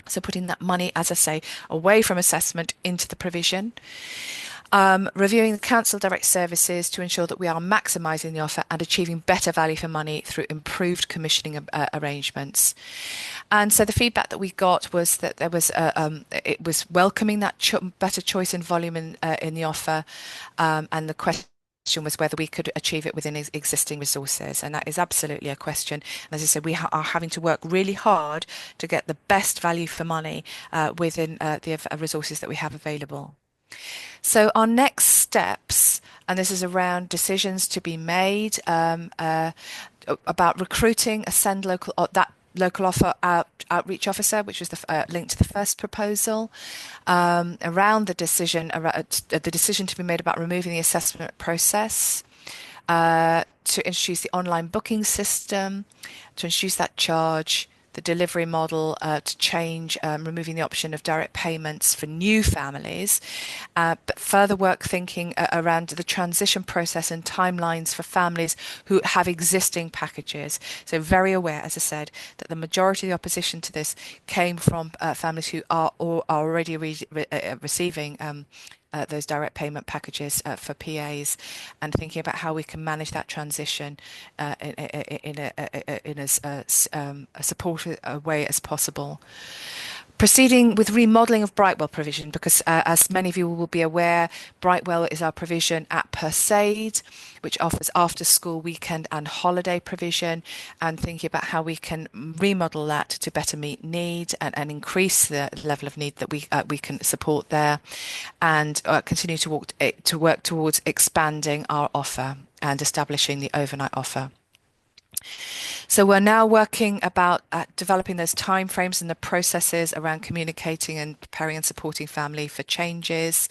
So putting that money, as I say, away from assessment into the provision. Reviewing the council direct services to ensure that we are maximising the offer and achieving better value for money through improved commissioning arrangements. And so the feedback that we got was that there was it was welcoming that better choice and volume in the offer, and the question was whether we could achieve it within existing resources, and that is absolutely a question. And as I said, we are having to work really hard to get the best value for money within the resources that we have available. So our next steps, and this is around decisions to be made about recruiting a send local local offer outreach officer, which was the link to the first proposal, around the decision to be made about removing the assessment process, to introduce the online booking system, to introduce that charge, the delivery model, to change, removing the option of direct payments for new families, but further work thinking around the transition process and timelines for families who have existing packages. So very aware, as I said, that the majority of the opposition to this came from families who are already receiving those direct payment packages for PAs, and thinking about how we can manage that transition in as a supportive way as possible. Proceeding with remodelling of Brightwell provision, because as many of you will be aware, Brightwell is our provision at Perseid, which offers after school, weekend and holiday provision, and thinking about how we can remodel that to better meet need and increase the level of need that we can support there, and continue to work towards expanding our offer and establishing the overnight offer. So we're now working about developing those timeframes and the processes around communicating and preparing and supporting family for changes.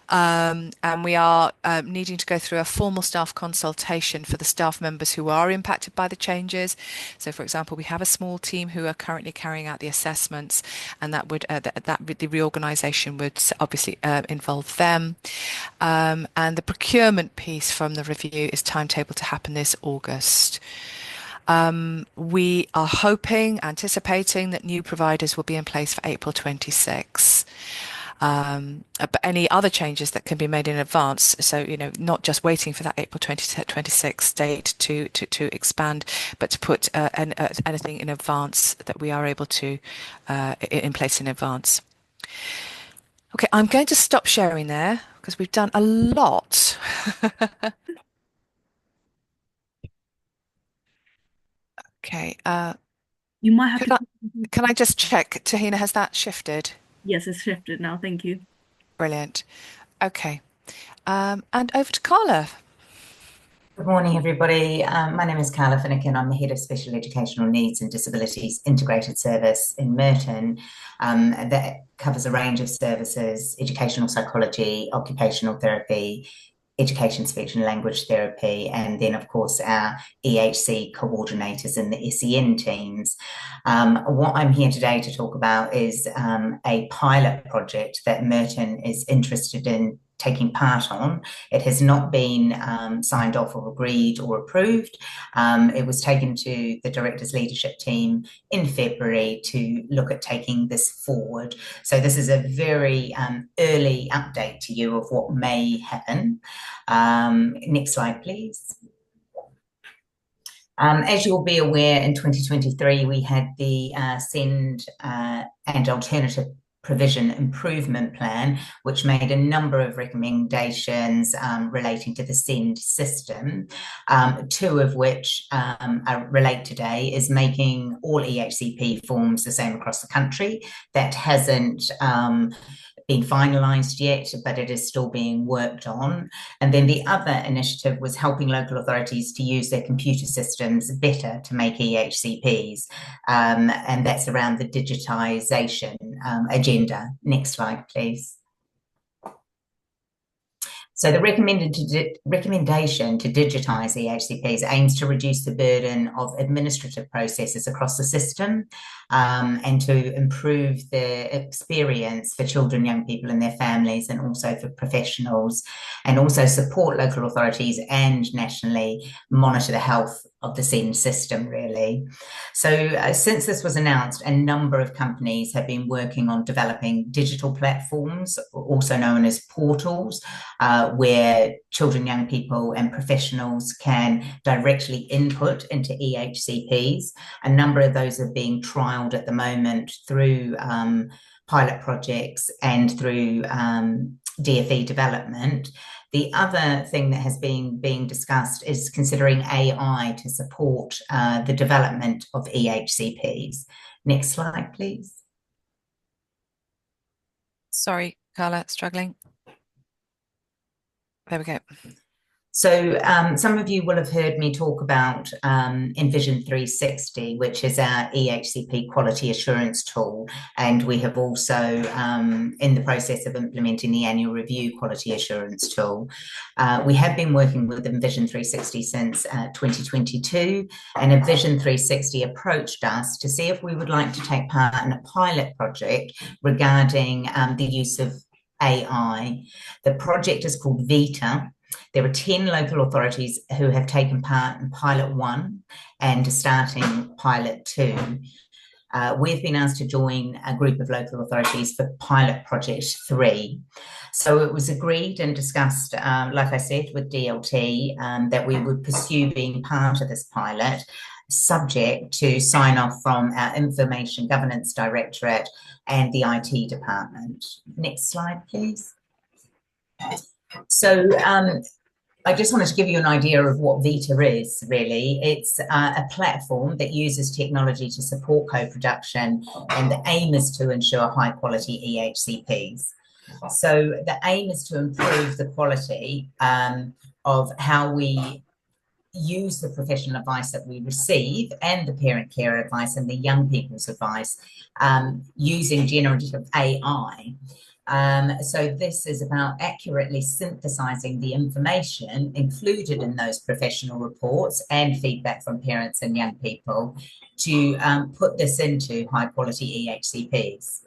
And we are needing to go through a formal staff consultation for the staff members who are impacted by the changes. So, for example, we have a small team who are currently carrying out the assessments, and that would the reorganisation would obviously involve them. And the procurement piece from the review is timetabled to happen this August. We are anticipating that new providers will be in place for April 26. But any other changes that can be made in advance, so not just waiting for that April 2026 date to expand, but to put anything in advance that we are able to in place in advance. Okay, I'm going to stop sharing there because we've done a lot. Okay. You might have to. Can I just check, Tahina, has that shifted? Yes, it's shifted now. Thank you. Brilliant. Okay. And over to Carla. Good morning, everybody. My name is Carla Finnegan. I'm the Head of Special Educational Needs and Disabilities Integrated Service in Merton. That covers a range of services: educational psychology, occupational therapy, education, speech and language therapy, and then, of course, our EHC coordinators and the SEN teams. What I'm here today to talk about is a pilot project that Merton is interested in taking part on. It has not been signed off or agreed or approved. It was taken to the director's leadership team in February to look at taking this forward. So this is a very early update to you of what may happen. Next slide, please. As you'll be aware, in 2023, we had the SEND and Alternative Provision Improvement Plan, which made a number of recommendations relating to the SEND system, two of which relate today, is making all EHCP forms the same across the country. That hasn't been finalised yet, but it is still being worked on. And then the other initiative was helping local authorities to use their computer systems better to make EHCPs, and that's around the digitisation agenda. Next slide, please. So the recommendation to digitise EHCPs aims to reduce the burden of administrative processes across the system, and to improve the experience for children, young people and their families, and also for professionals, and also support local authorities and nationally monitor the health of the SEND system, really. So since this was announced, a number of companies have been working on developing digital platforms, also known as portals, where children, young people and professionals can directly input into EHCPs. A number of those are being trialled at the moment through pilot projects and through DFE development. The other thing that has been being discussed is considering AI to support the development of EHCPs. Next slide, please. Sorry, Carla, struggling. There we go. So some of you will have heard me talk about Envision 360, which is our EHCP quality assurance tool. And we have also in the process of implementing the annual review quality assurance tool. We have been working with Envision 360 since 2022, and Envision 360 approached us to see if we would like to take part in a pilot project regarding the use of AI. The project is called VITA. There are 10 local authorities who have taken part in Pilot 1 and starting Pilot 2. We've been asked to join a group of local authorities for Pilot Project 3. So it was agreed and discussed, like I said, with DLT, that we would pursue being part of this pilot, subject to sign off from our Information Governance Directorate and the IT department. Next slide, please. So I just wanted to give you an idea of what VITA is, really. It's a platform that uses technology to support co-production, and the aim is to ensure high quality EHCPs. So the aim is to improve the quality of how we use the professional advice that we receive and the parent care advice and the young people's advice using generative AI. So this is about accurately synthesizing the information included in those professional reports and feedback from parents and young people to put this into high quality EHCPs.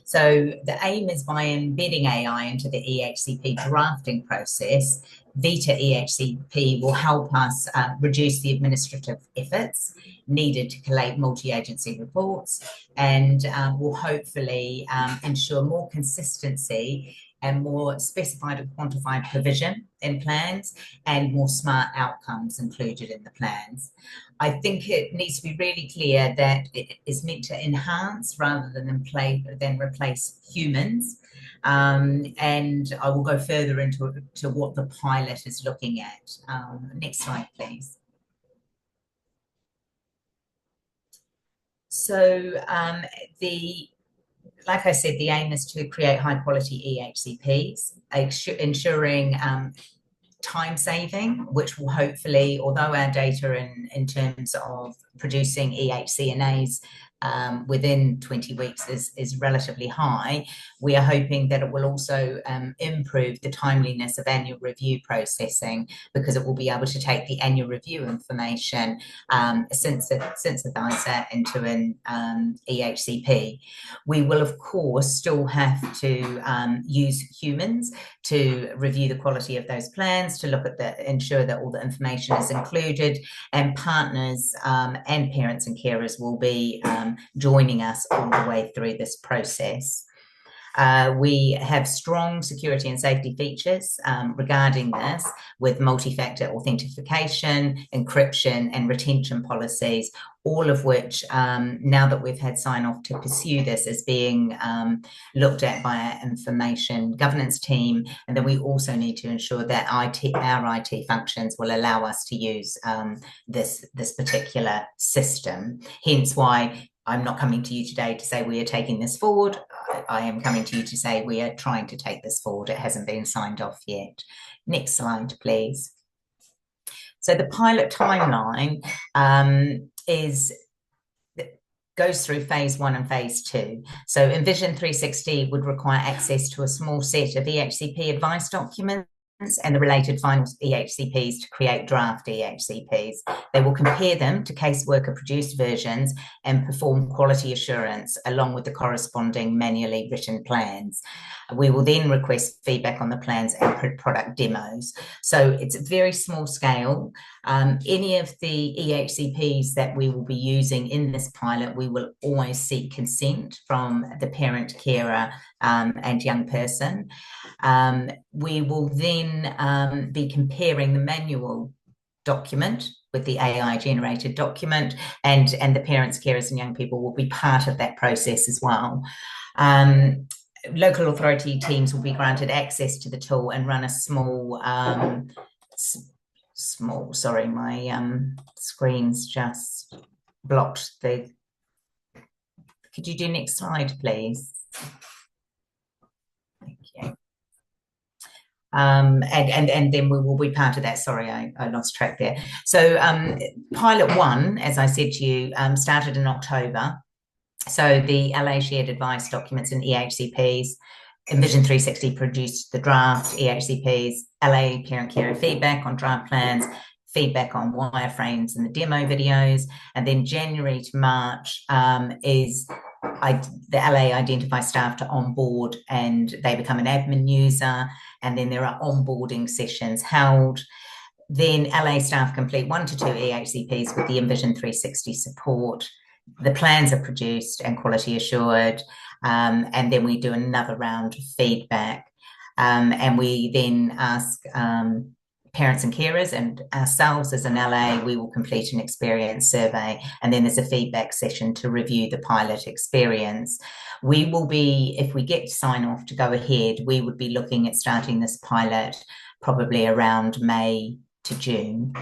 So the aim is by embedding AI into the EHCP drafting process, VITA EHCP will help us reduce the administrative efforts needed to collate multi-agency reports, and will hopefully ensure more consistency and more specified and quantified provision in plans and more smart outcomes included in the plans. I think it needs to be really clear that it is meant to enhance rather than replace humans. And I will go further into what the pilot is looking at. Next slide, please. So like I said, the aim is to create high quality EHCPs, ensuring time saving, which will hopefully, although our data in terms of producing EHCNAs within 20 weeks is relatively high, we are hoping that it will also improve the timeliness of annual review processing, because it will be able to take the annual review information, synthesize that into an EHCP. We will, of course, still have to use humans to review the quality of those plans, to look at ensure that all the information is included, and partners and parents and carers will be joining us all the way through this process. We have strong security and safety features regarding this, with multi-factor authentication, encryption, and retention policies, all of which, now that we've had sign-off to pursue this, is being looked at by our information governance team. And then we also need to ensure that our IT functions will allow us to use this particular system. Hence why I'm not coming to you today to say we are taking this forward. I am coming to you to say we are trying to take this forward. It hasn't been signed off yet. Next slide, please. So the pilot timeline goes through phase 1 and phase 2. So Envision 360 would require access to a small set of EHCP advice documents and the related final EHCPs to create draft EHCPs. They will compare them to caseworker produced versions and perform quality assurance along with the corresponding manually written plans. We will then request feedback on the plans and product demos. So it's a very small scale. Any of the EHCPs that we will be using in this pilot, we will always seek consent from the parent, carer, and young person. We will then be comparing the manual document with the AI generated document, and the parents, carers, and young people will be part of that process as well. Local authority teams will be granted access to the tool and run a small, sorry, my screen's just blocked the, could you do next slide, please? Thank you. And then we will be part of that. Sorry, I lost track there. So pilot 1, as I said to you, started in October. So the LA shared advice documents and EHCPs. Envision 360 produced the draft EHCPs, LA parent carer feedback on draft plans, feedback on wireframes and the demo videos. And then January to March is the LA identify staff to onboard, and they become an admin user. And then there are onboarding sessions held. Then LA staff complete 1 to 2 EHCPs with the Envision 360 support. The plans are produced and quality assured. And then we do another round of feedback. And we then ask parents and carers, and ourselves as an LA, we will complete an experience survey, and then there's a feedback session to review the pilot experience. We will be, if we get sign off to go ahead, we would be looking at starting this pilot probably around May to June.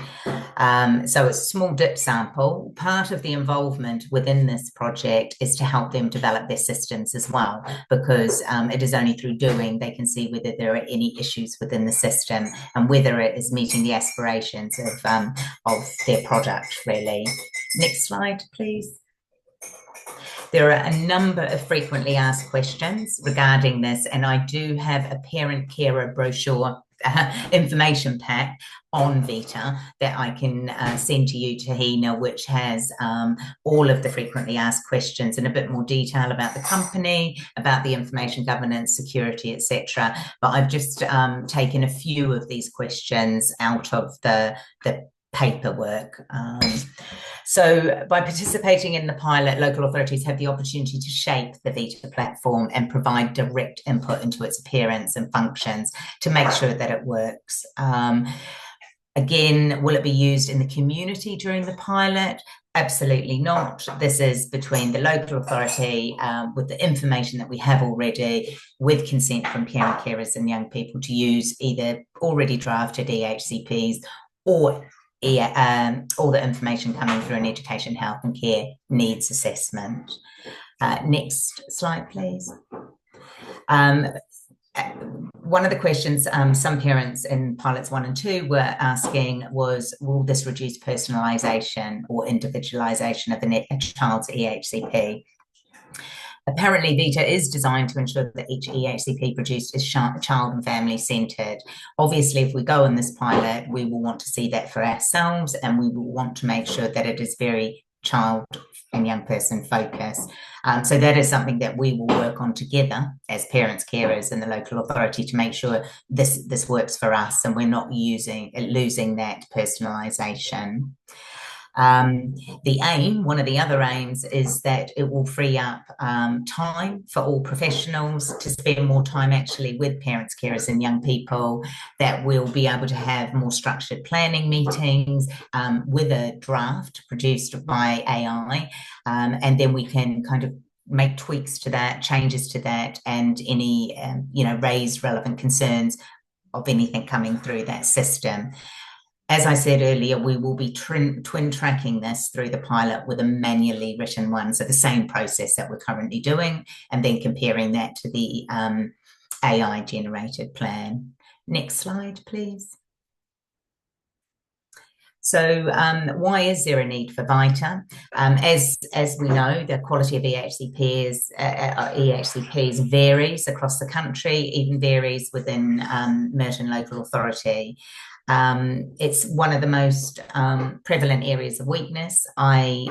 So it's a small dip sample. Part of the involvement within this project is to help them develop their systems as well, because it is only through doing they can see whether there are any issues within the system and whether it is meeting the aspirations of their product, really. Next slide, please. There are a number of frequently asked questions regarding this, and I do have a parent carer brochure information pack on Vita that I can send to you, Tahina, which has all of the frequently asked questions in a bit more detail about the company, about the information governance, security, etc. But I've just taken a few of these questions out of the paperwork. So by participating in the pilot, local authorities have the opportunity to shape the Vita platform and provide direct input into its appearance and functions to make sure that it works. Again, will it be used in the community during the pilot? Absolutely not. This is between the local authority with the information that we have already, with consent from parent carers and young people, to use either already drafted EHCPs or all the information coming through an education, health and care needs assessment. Next slide, please. One of the questions some parents in pilots 1 and 2 were asking was, will this reduce personalisation or individualisation of a child's EHCP? Apparently, Vita is designed to ensure that each EHCP produced is child and family centred. Obviously, if we go in this pilot, we will want to see that for ourselves, and we will want to make sure that it is very child and young person focused. So that is something that we will work on together as parents, carers, and the local authority to make sure this works for us and we're not losing that personalisation. The aim, one of the other aims, is that it will free up time for all professionals to spend more time actually with parents, carers and young people, that we'll be able to have more structured planning meetings with a draft produced by AI, and then we can kind of make tweaks to that, changes to that, and any raise relevant concerns of anything coming through that system. As I said earlier, we will be twin tracking this through the pilot with a manually written one, so the same process that we're currently doing, and then comparing that to the AI generated plan. Next slide, please. So why is there a need for Vita? As we know, the quality of EHCPs varies across the country, even varies within Merton Local Authority. It's one of the most prevalent areas of weakness. I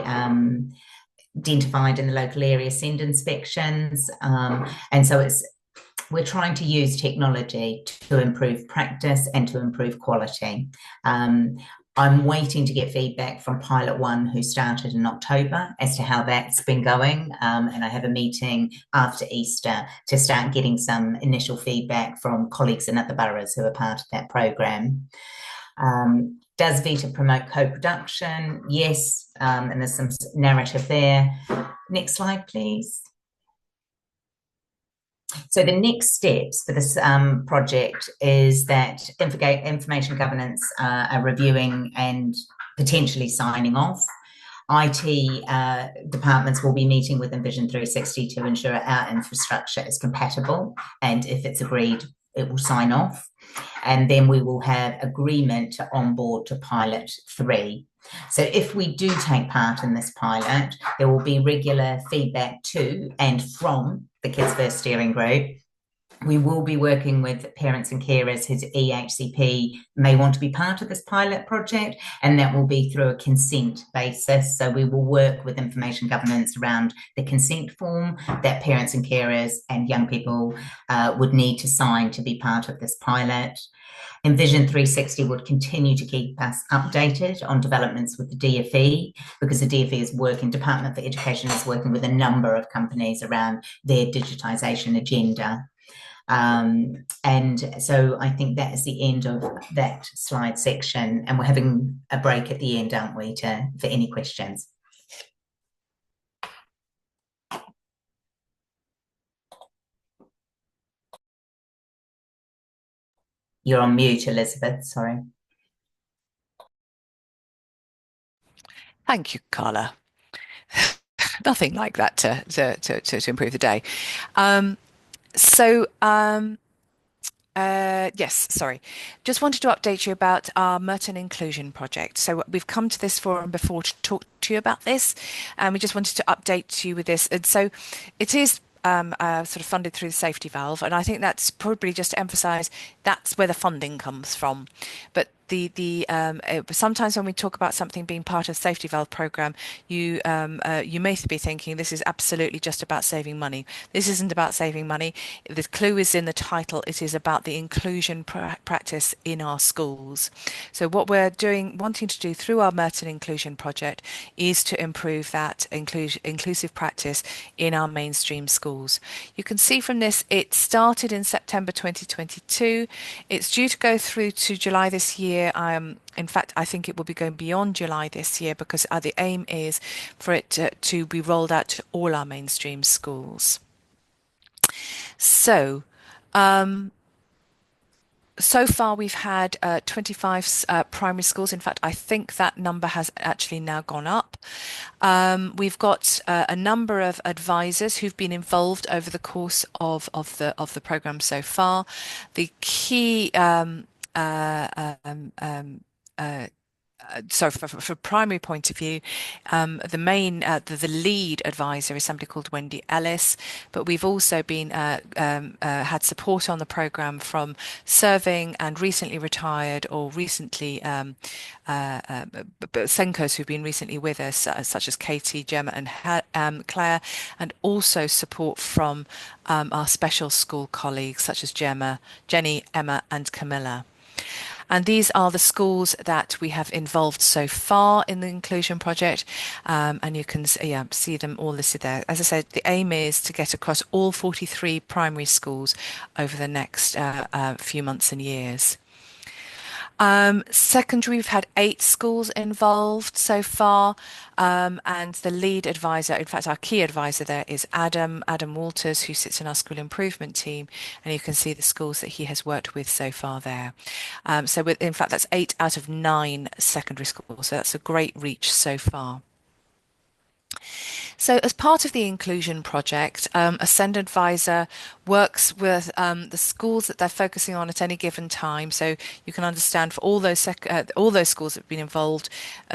identified in the local area SEND inspections, and so we're trying to use technology to improve practice and to improve quality. I'm waiting to get feedback from Pilot 1, who started in October, as to how that's been going. And I have a meeting after Easter to start getting some initial feedback from colleagues in other boroughs who are part of that programme. Does Vita promote co-production? Yes, and there's some narrative there. Next slide, please. So the next steps for this project is that information governance are reviewing and potentially signing off. IT departments will be meeting with Envision 360 to ensure our infrastructure is compatible, and if it's agreed, it will sign off, and then we will have agreement to onboard to pilot 3. So if we do take part in this pilot, there will be regular feedback to and from the Kids First Steering Group. We will be working with parents and carers whose EHCP may want to be part of this pilot project, and that will be through a consent basis. So we will work with information governance around the consent form that parents and carers and young people would need to sign to be part of this pilot. Envision 360 would continue to keep us updated on developments with the DfE, because the DfE is working, Department for Education is working with a number of companies around their digitisation agenda. And so I think that is the end of that slide section, and we're having a break at the end, aren't we, for any questions? You're on mute, Elizabeth, sorry. Thank you, Carla. Nothing like that to improve the day. Yes, sorry. Just wanted to update you about our Merton Inclusion project. So we've come to this forum before to talk to you about this, and we just wanted to update you with this. And so it is sort of funded through the safety valve, and I think that's probably just to emphasize that's where the funding comes from. But sometimes when we talk about something being part of the safety valve program, you may be thinking this is absolutely just about saving money. This isn't about saving money. The clue is in the title. It is about the inclusion practice in our schools. So what we're wanting to do through our Merton Inclusion project is to improve that inclusive practice in our mainstream schools. You can see from this, it started in September 2022. It's due to go through to July this year. In fact, I think it will be going beyond July this year, because the aim is for it to be rolled out to all our mainstream schools. So, so far we've had 25 primary schools. In fact, I think that number has actually now gone up. We've got a number of advisors who've been involved over the course of the program so far. The key so from primary point of view, the lead advisor is somebody called Wendy Ellis, but we've also been had support on the program from serving and recently retired or recently Senkos who've been recently with us, such as Katie, Gemma, and Claire, and also support from our special school colleagues such as Jenny, Emma, and Camilla. And these are the schools that we have involved so far in the inclusion project, and you can see them all listed there. As I said, the aim is to get across all 43 primary schools over the next few months and years. Secondary, we've had 8 schools involved so far, and the lead advisor, in fact, our key advisor there is Adam Walters, who sits in our school improvement team, and you can see the schools that he has worked with so far there. In fact, that's 8 out of 9 secondary schools, so that's a great reach so far. So as part of the inclusion project, a SEND advisor works with the schools that they're focusing on at any given time. So you can understand for all those schools that have been involved,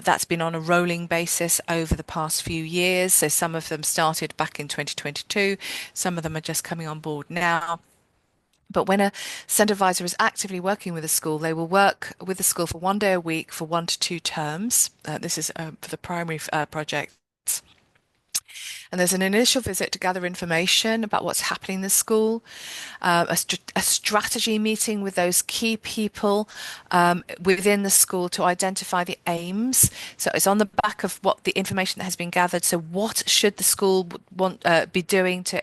that's been on a rolling basis over the past few years. So some of them started back in 2022, some of them are just coming on board now. But when a SEND advisor is actively working with a school, they will work with the school for 1 day a week for 1 to 2 terms. This is for the primary project. And there's an initial visit to gather information about what's happening in the school, a strategy meeting with those key people within the school to identify the aims. So it's on the back of what the information that has been gathered. So what should the school be doing to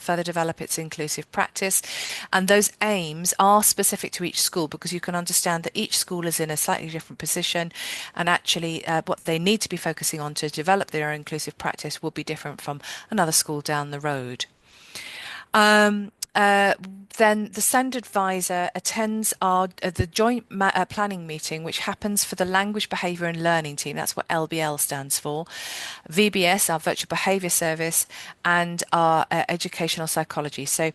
further develop its inclusive practice? And those aims are specific to each school, because you can understand that each school is in a slightly different position, and actually what they need to be focusing on to develop their inclusive practice will be different from another school down the road. then the SEND advisor attends the joint planning meeting, which happens for the Language Behaviour and Learning team. That's what LBL stands for. VBS, our Virtual Behaviour Service, and our Educational Psychology. So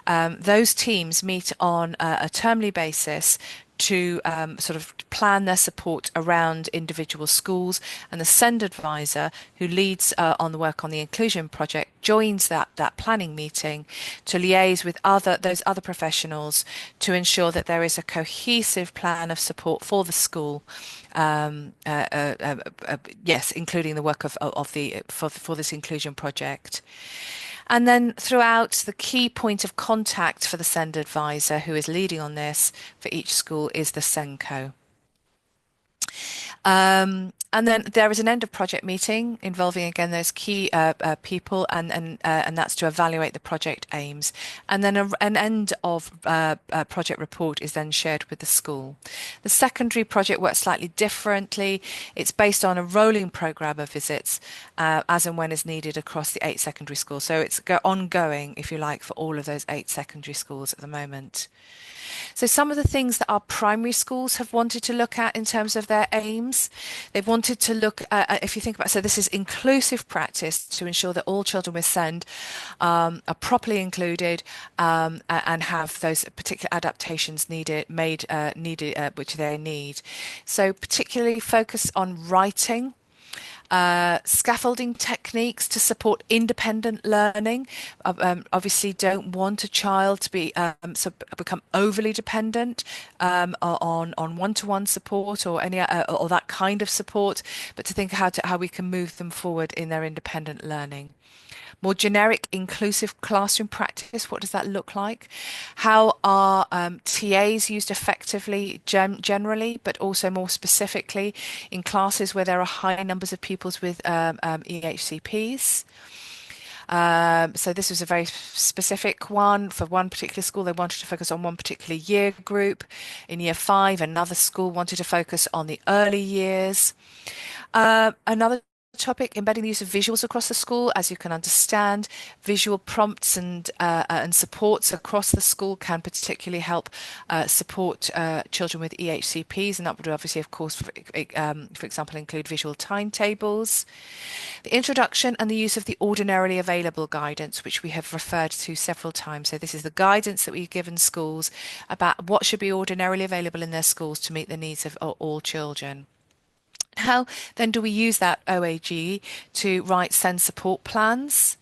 those teams meet on a termly basis to sort of plan their support around individual schools, and the SEND advisor, who leads on the work on the inclusion project, joins that planning meeting to liaise with those other professionals to ensure that there is a cohesive plan of support for the school. Yes, including the work for this inclusion project. And then throughout, the key point of contact for the SEND advisor who is leading on this for each school is the SENCO. And then there is an end of project meeting involving, again, those key people, and that's to evaluate the project aims. And then an end of project report is then shared with the school. The secondary project works slightly differently. It's based on a rolling programme of visits as and when is needed across the 8 secondary schools. So it's ongoing, if you like, for all of those 8 secondary schools at the moment. So some of the things that our primary schools have wanted to look at in terms of their aims, they've wanted to look at, if you think about, so this is inclusive practice to ensure that all children with SEND are properly included and have those particular adaptations which they need. So particularly focus on writing. Scaffolding techniques to support independent learning. Obviously don't want a child to become overly dependent on one-to-one support or any or that kind of support, but to think how we can move them forward in their independent learning. More generic inclusive classroom practice, what does that look like? How are TAs used effectively generally, but also more specifically in classes where there are high numbers of pupils with EHCPs? So this was a very specific one. For one particular school, they wanted to focus on one particular year group. In year 5, another school wanted to focus on the early years. Another topic, embedding the use of visuals across the school. As you can understand, visual prompts and supports across the school can particularly help support children with EHCPs, and that would obviously, of course, for example, include visual timetables. The introduction and the use of the ordinarily available guidance, which we have referred to several times. So this is the guidance that we've given schools about what should be ordinarily available in their schools to meet the needs of all children. How then do we use that OAG to write SEND support plans?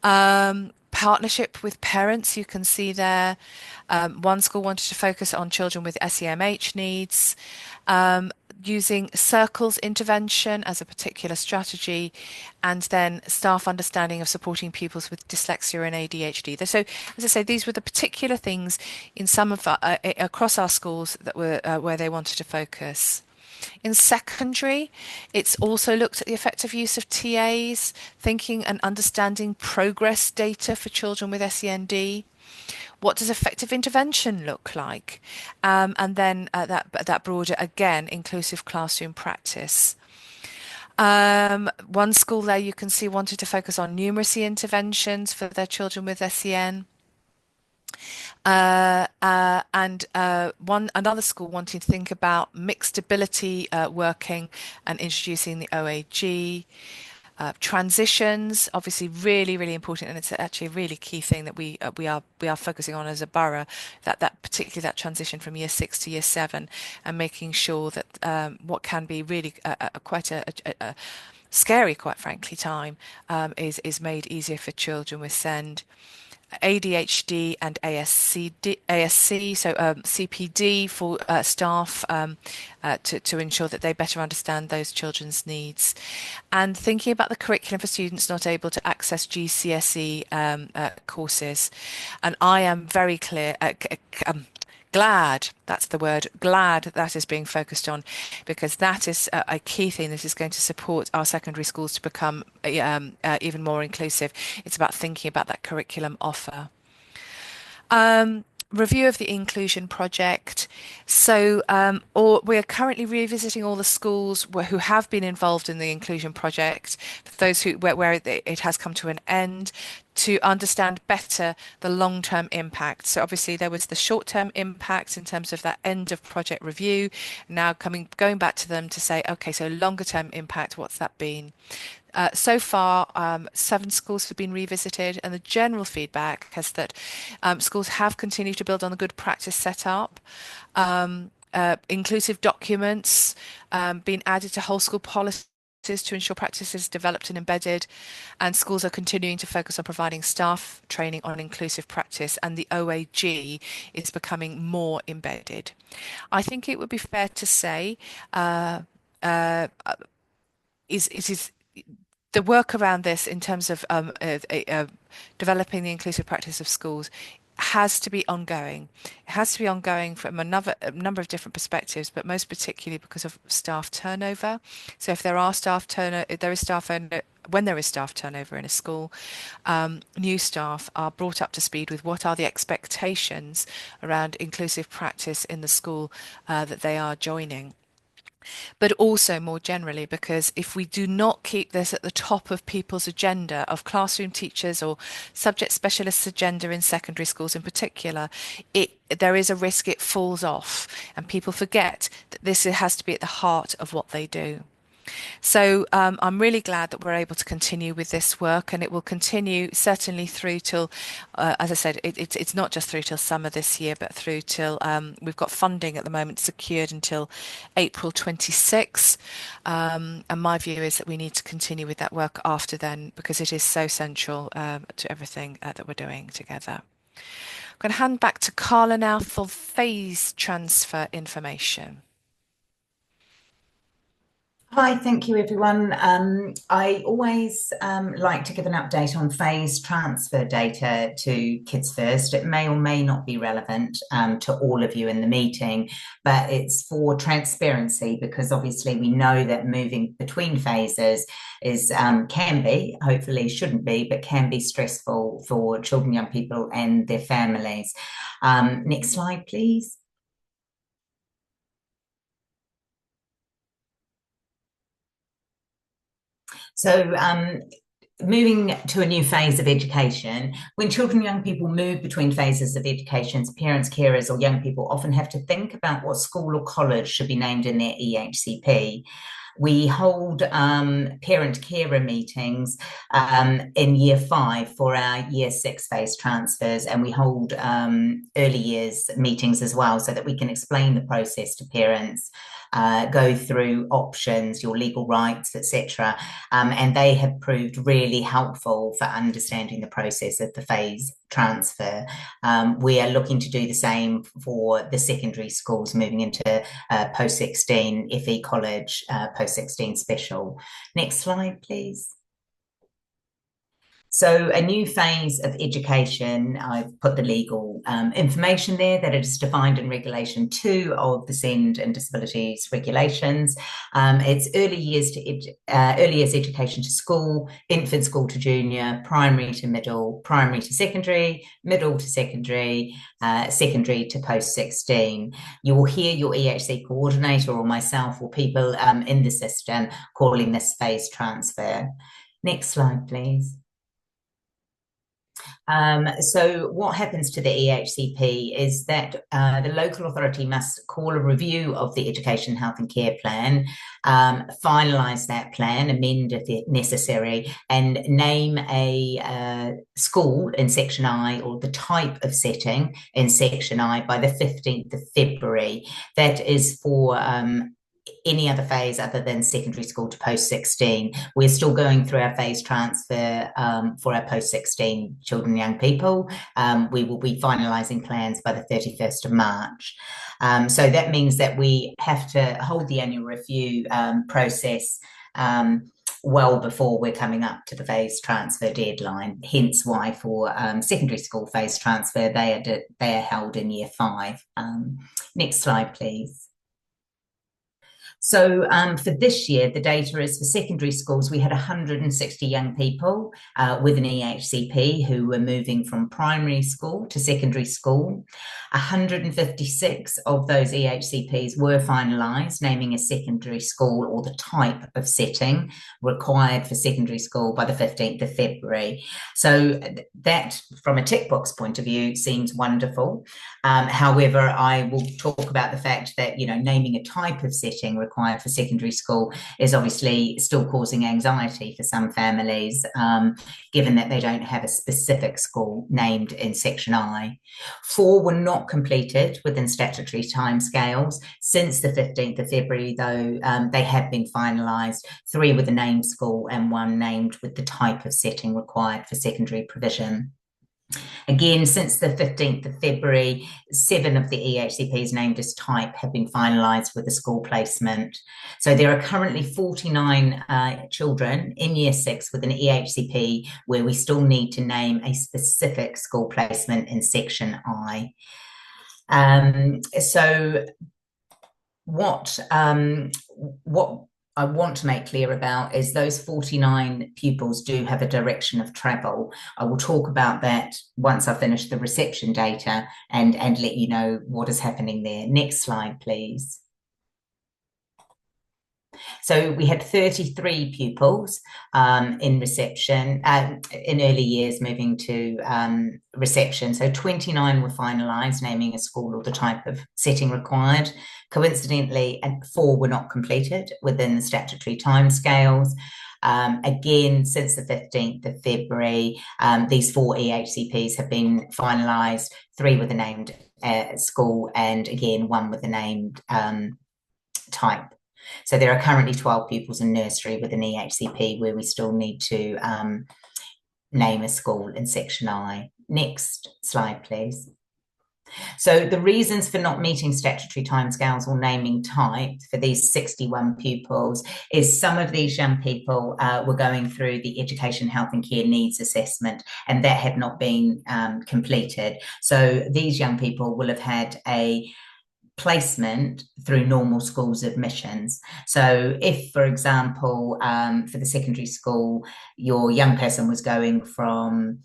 Partnership with parents, you can see there. One school wanted to focus on children with SEMH needs, using circles intervention as a particular strategy, and then staff understanding of supporting pupils with dyslexia and ADHD. So, as I say, these were the particular things in some of across our schools that were where they wanted to focus. In secondary, it's also looked at the effective use of TAs, thinking and understanding progress data for children with SEND. What does effective intervention look like? And then that broader, again, inclusive classroom practice. One school there you can see wanted to focus on numeracy interventions for their children with SEN. Another school wanting to think about mixed ability working and introducing the OAG. Transitions, obviously really important, and it's actually a really key thing that we are focusing on as a borough, particularly that transition from year 6 to year 7, and making sure that what can be really quite a scary, quite frankly, time is made easier for children with SEND. ADHD and ASC, so CPD for staff to ensure that they better understand those children's needs, and thinking about the curriculum for students not able to access GCSE courses. And I am very glad, that's the word, glad that is being focused on, because that is a key thing that is going to support our secondary schools to become even more inclusive. It's about thinking about that curriculum offer. Review of the inclusion project. So we are currently revisiting all the schools who have been involved in the inclusion project, those where it has come to an end, to understand better the long-term impact. So obviously there was the short-term impact in terms of that end of project review. Now going back to them to say, okay, so longer-term impact, what's that been? So far, 7 schools have been revisited, and the general feedback is that schools have continued to build on the good practice set up. Inclusive documents being added to whole school policies to ensure practices developed and embedded, and schools are continuing to focus on providing staff training on inclusive practice, and the OAG is becoming more embedded. I think it would be fair to say it is the work around this in terms of developing the inclusive practice of schools has to be ongoing. It has to be ongoing from a number of different perspectives, but most particularly because of staff turnover. So if there are staff turnover, when there is staff turnover in a school, new staff are brought up to speed with what are the expectations around inclusive practice in the school that they are joining. But also more generally, because if we do not keep this at the top of people's agenda, of classroom teachers or subject specialists' agenda in secondary schools in particular, there is a risk it falls off and people forget that this has to be at the heart of what they do. So I'm really glad that we're able to continue with this work, and it will continue certainly through till, as I said, it's not just through till summer this year, but through till we've got funding at the moment secured until April 26. And my view is that we need to continue with that work after then, because it is so central to everything that we're doing together. I'm going to hand back to Carla now for phase transfer information. Hi, thank you everyone. I always like to give an update on phase transfer data to Kids First. It may or may not be relevant to all of you in the meeting, but it's for transparency, because obviously we know that moving between phases is can be, hopefully shouldn't be, but can be stressful for children, young people and their families. Next slide, please. So moving to a new phase of education, when children and young people move between phases of education, parents, carers or young people often have to think about what school or college should be named in their EHCP. We hold parent-carer meetings in Year 5 for our Year 6 phase transfers, and we hold early years meetings as well, so that we can explain the process to parents, go through options, your legal rights, etc. And they have proved really helpful for understanding the process of the phase transfer. We are looking to do the same for the secondary schools moving into post-16 FE college, post-16 special. Next slide, please. So a new phase of education, I've put the legal information there, that it is defined in Regulation 2 of the SEND and Disabilities Regulations. It's early years education to school, infant school to junior, primary to middle, primary to secondary, middle to secondary, secondary to post-16. You will hear your EHC coordinator or myself or people in the system calling this phase transfer. Next slide, please. So what happens to the EHCP is that the local authority must call a review of the Education, Health and Care Plan, finalise that plan, amend if necessary, and name a school in Section I, or the type of setting in Section I, by the 15th of February. That is for any other phase other than secondary school to post-16. We're still going through our phase transfer for our post-16 children and young people. We will be finalising plans by the 31st of March. So that means that we have to hold the annual review process well before we're coming up to the phase transfer deadline. Hence why for secondary school phase transfer, they are held in Year 5. Next slide, please. So for this year, the data is for secondary schools. We had 160 young people with an EHCP who were moving from primary school to secondary school. 156 of those EHCPs were finalised, naming a secondary school or the type of setting required for secondary school by the 15th of February. So that, from a tick box point of view, seems wonderful. However, I will talk about the fact that, naming a type of setting required for secondary school is obviously still causing anxiety for some families, given that they don't have a specific school named in Section I. 4 were not completed within statutory timescales. Since the 15th of February, though, they have been finalised. 3 with the named school and 1 named with the type of setting required for secondary provision. Again, since the 15th of February, 7 of the EHCPs named as type have been finalised with a school placement. So there are currently 49 children in Year 6 with an EHCP where we still need to name a specific school placement in Section I. So what I want to make clear about is those 49 pupils do have a direction of travel. I will talk about that once I finish the reception data and let you know what is happening there. Next slide, please. So we had 33 pupils in reception, in early years moving to reception. So 29 were finalised, naming a school or the type of setting required. Coincidentally, 4 were not completed within the statutory timescales. Again, since the 15th of February, these 4 EHCPs have been finalised, 3 with a named school and again, 1 with a named type. So there are currently 12 pupils in nursery with an EHCP where we still need to name a school in Section I. Next slide, please. So the reasons for not meeting statutory timescales or naming type for these 61 pupils is some of these young people were going through the Education, Health and Care Needs Assessment, and that had not been completed. So these young people will have had a placement through normal schools admissions. So if, for example, for the secondary school, your young person was going from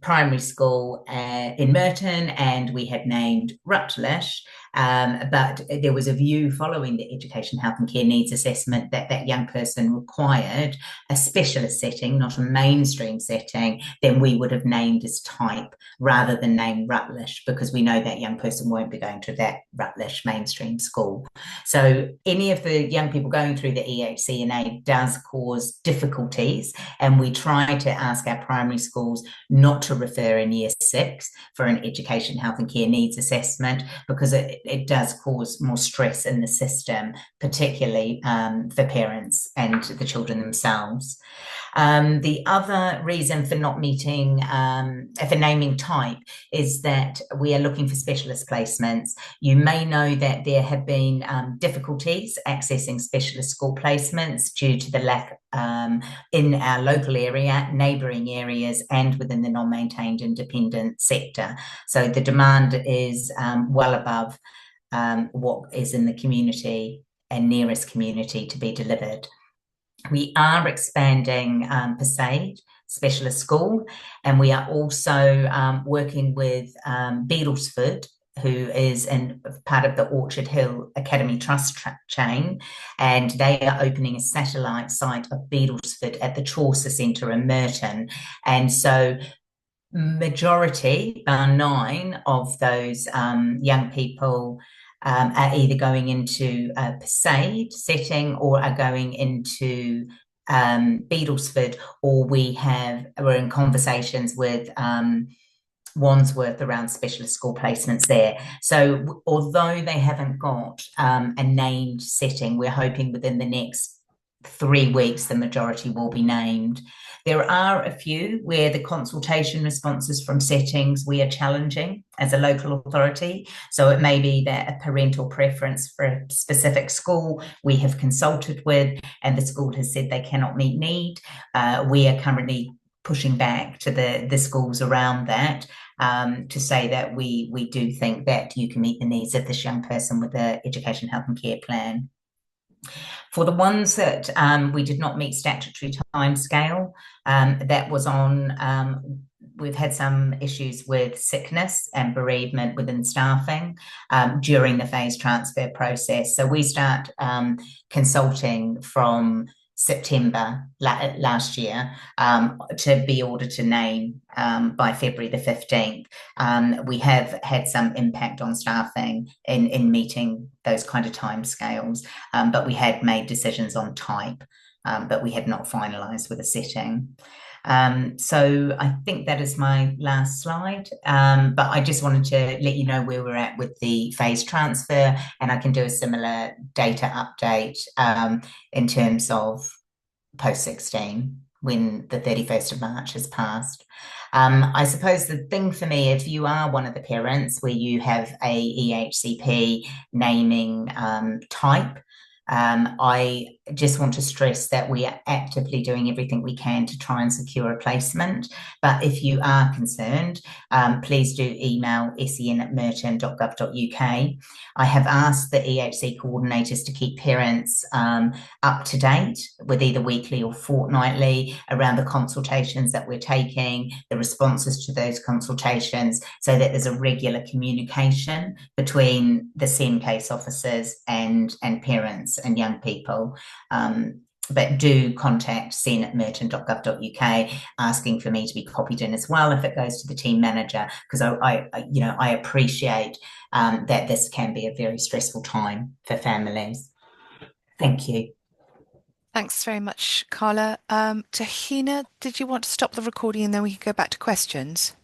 primary school in Merton and we had named Rutlish, but there was a view following the Education, Health and Care Needs Assessment that that young person required a specialist setting, not a mainstream setting, then we would have named as type rather than name Rutlish, because we know that young person won't be going to that Rutlish mainstream school. So any of the young people going through the EHCNA does cause difficulties, and we try to ask our primary schools not to refer in Year 6 for an Education, Health and Care Needs Assessment, because it does cause more stress in the system, particularly for parents and the children themselves. The other reason for not meeting, for naming type, is that we are looking for specialist placements. You may know that there have been difficulties accessing specialist school placements due to the lack in our local area, neighbouring areas, and within the non-maintained independent sector. So the demand is well above what is in the community and nearest community to be delivered. We are expanding Perseid Specialist School, and we are also working with Beedlesford, who is part of the Orchard Hill Academy Trust chain, and they are opening a satellite site of Beedlesford at the Chaucer Centre in Merton. And so majority, 9 of those young people are either going into a Perseid setting or are going into Beedlesford, or we're in conversations with Wandsworth around specialist school placements there. So although they haven't got a named setting, we're hoping within the next 3 weeks the majority will be named. There are a few where the consultation responses from settings we are challenging as a local authority. So it may be that a parental preference for a specific school we have consulted with and the school has said they cannot meet need. We are currently pushing back to the schools around that to say that we do think that you can meet the needs of this young person with the Education, Health and Care plan. For the ones that we did not meet statutory timescale, that was on, we've had some issues with sickness and bereavement within staffing during the phase transfer process. So we start consulting from September last year to be ordered to name by February the 15th. We have had some impact on staffing in meeting those kind of timescales, but we had made decisions on type, but we had not finalised with a setting. So I think that is my last slide, but I just wanted to let you know where we're at with the phase transfer, and I can do a similar data update in terms of post-16 when the 31st of March has passed. I suppose the thing for me, if you are one of the parents where you have a EHCP naming type, I just want to stress that we are actively doing everything we can to try and secure a placement. But if you are concerned, please do email sen@merton.gov.uk. I have asked the EHC coordinators to keep parents up to date with either weekly or fortnightly around the consultations that we're taking, the responses to those consultations, so that there's a regular communication between the SEN case officers and parents and young people. But do contact sen@merton.gov.uk asking for me to be copied in as well if it goes to the team manager, because I appreciate that this can be a very stressful time for families. Thank you. Thanks very much, Carla. Tahina, did you want to stop the recording and then we can go back to questions?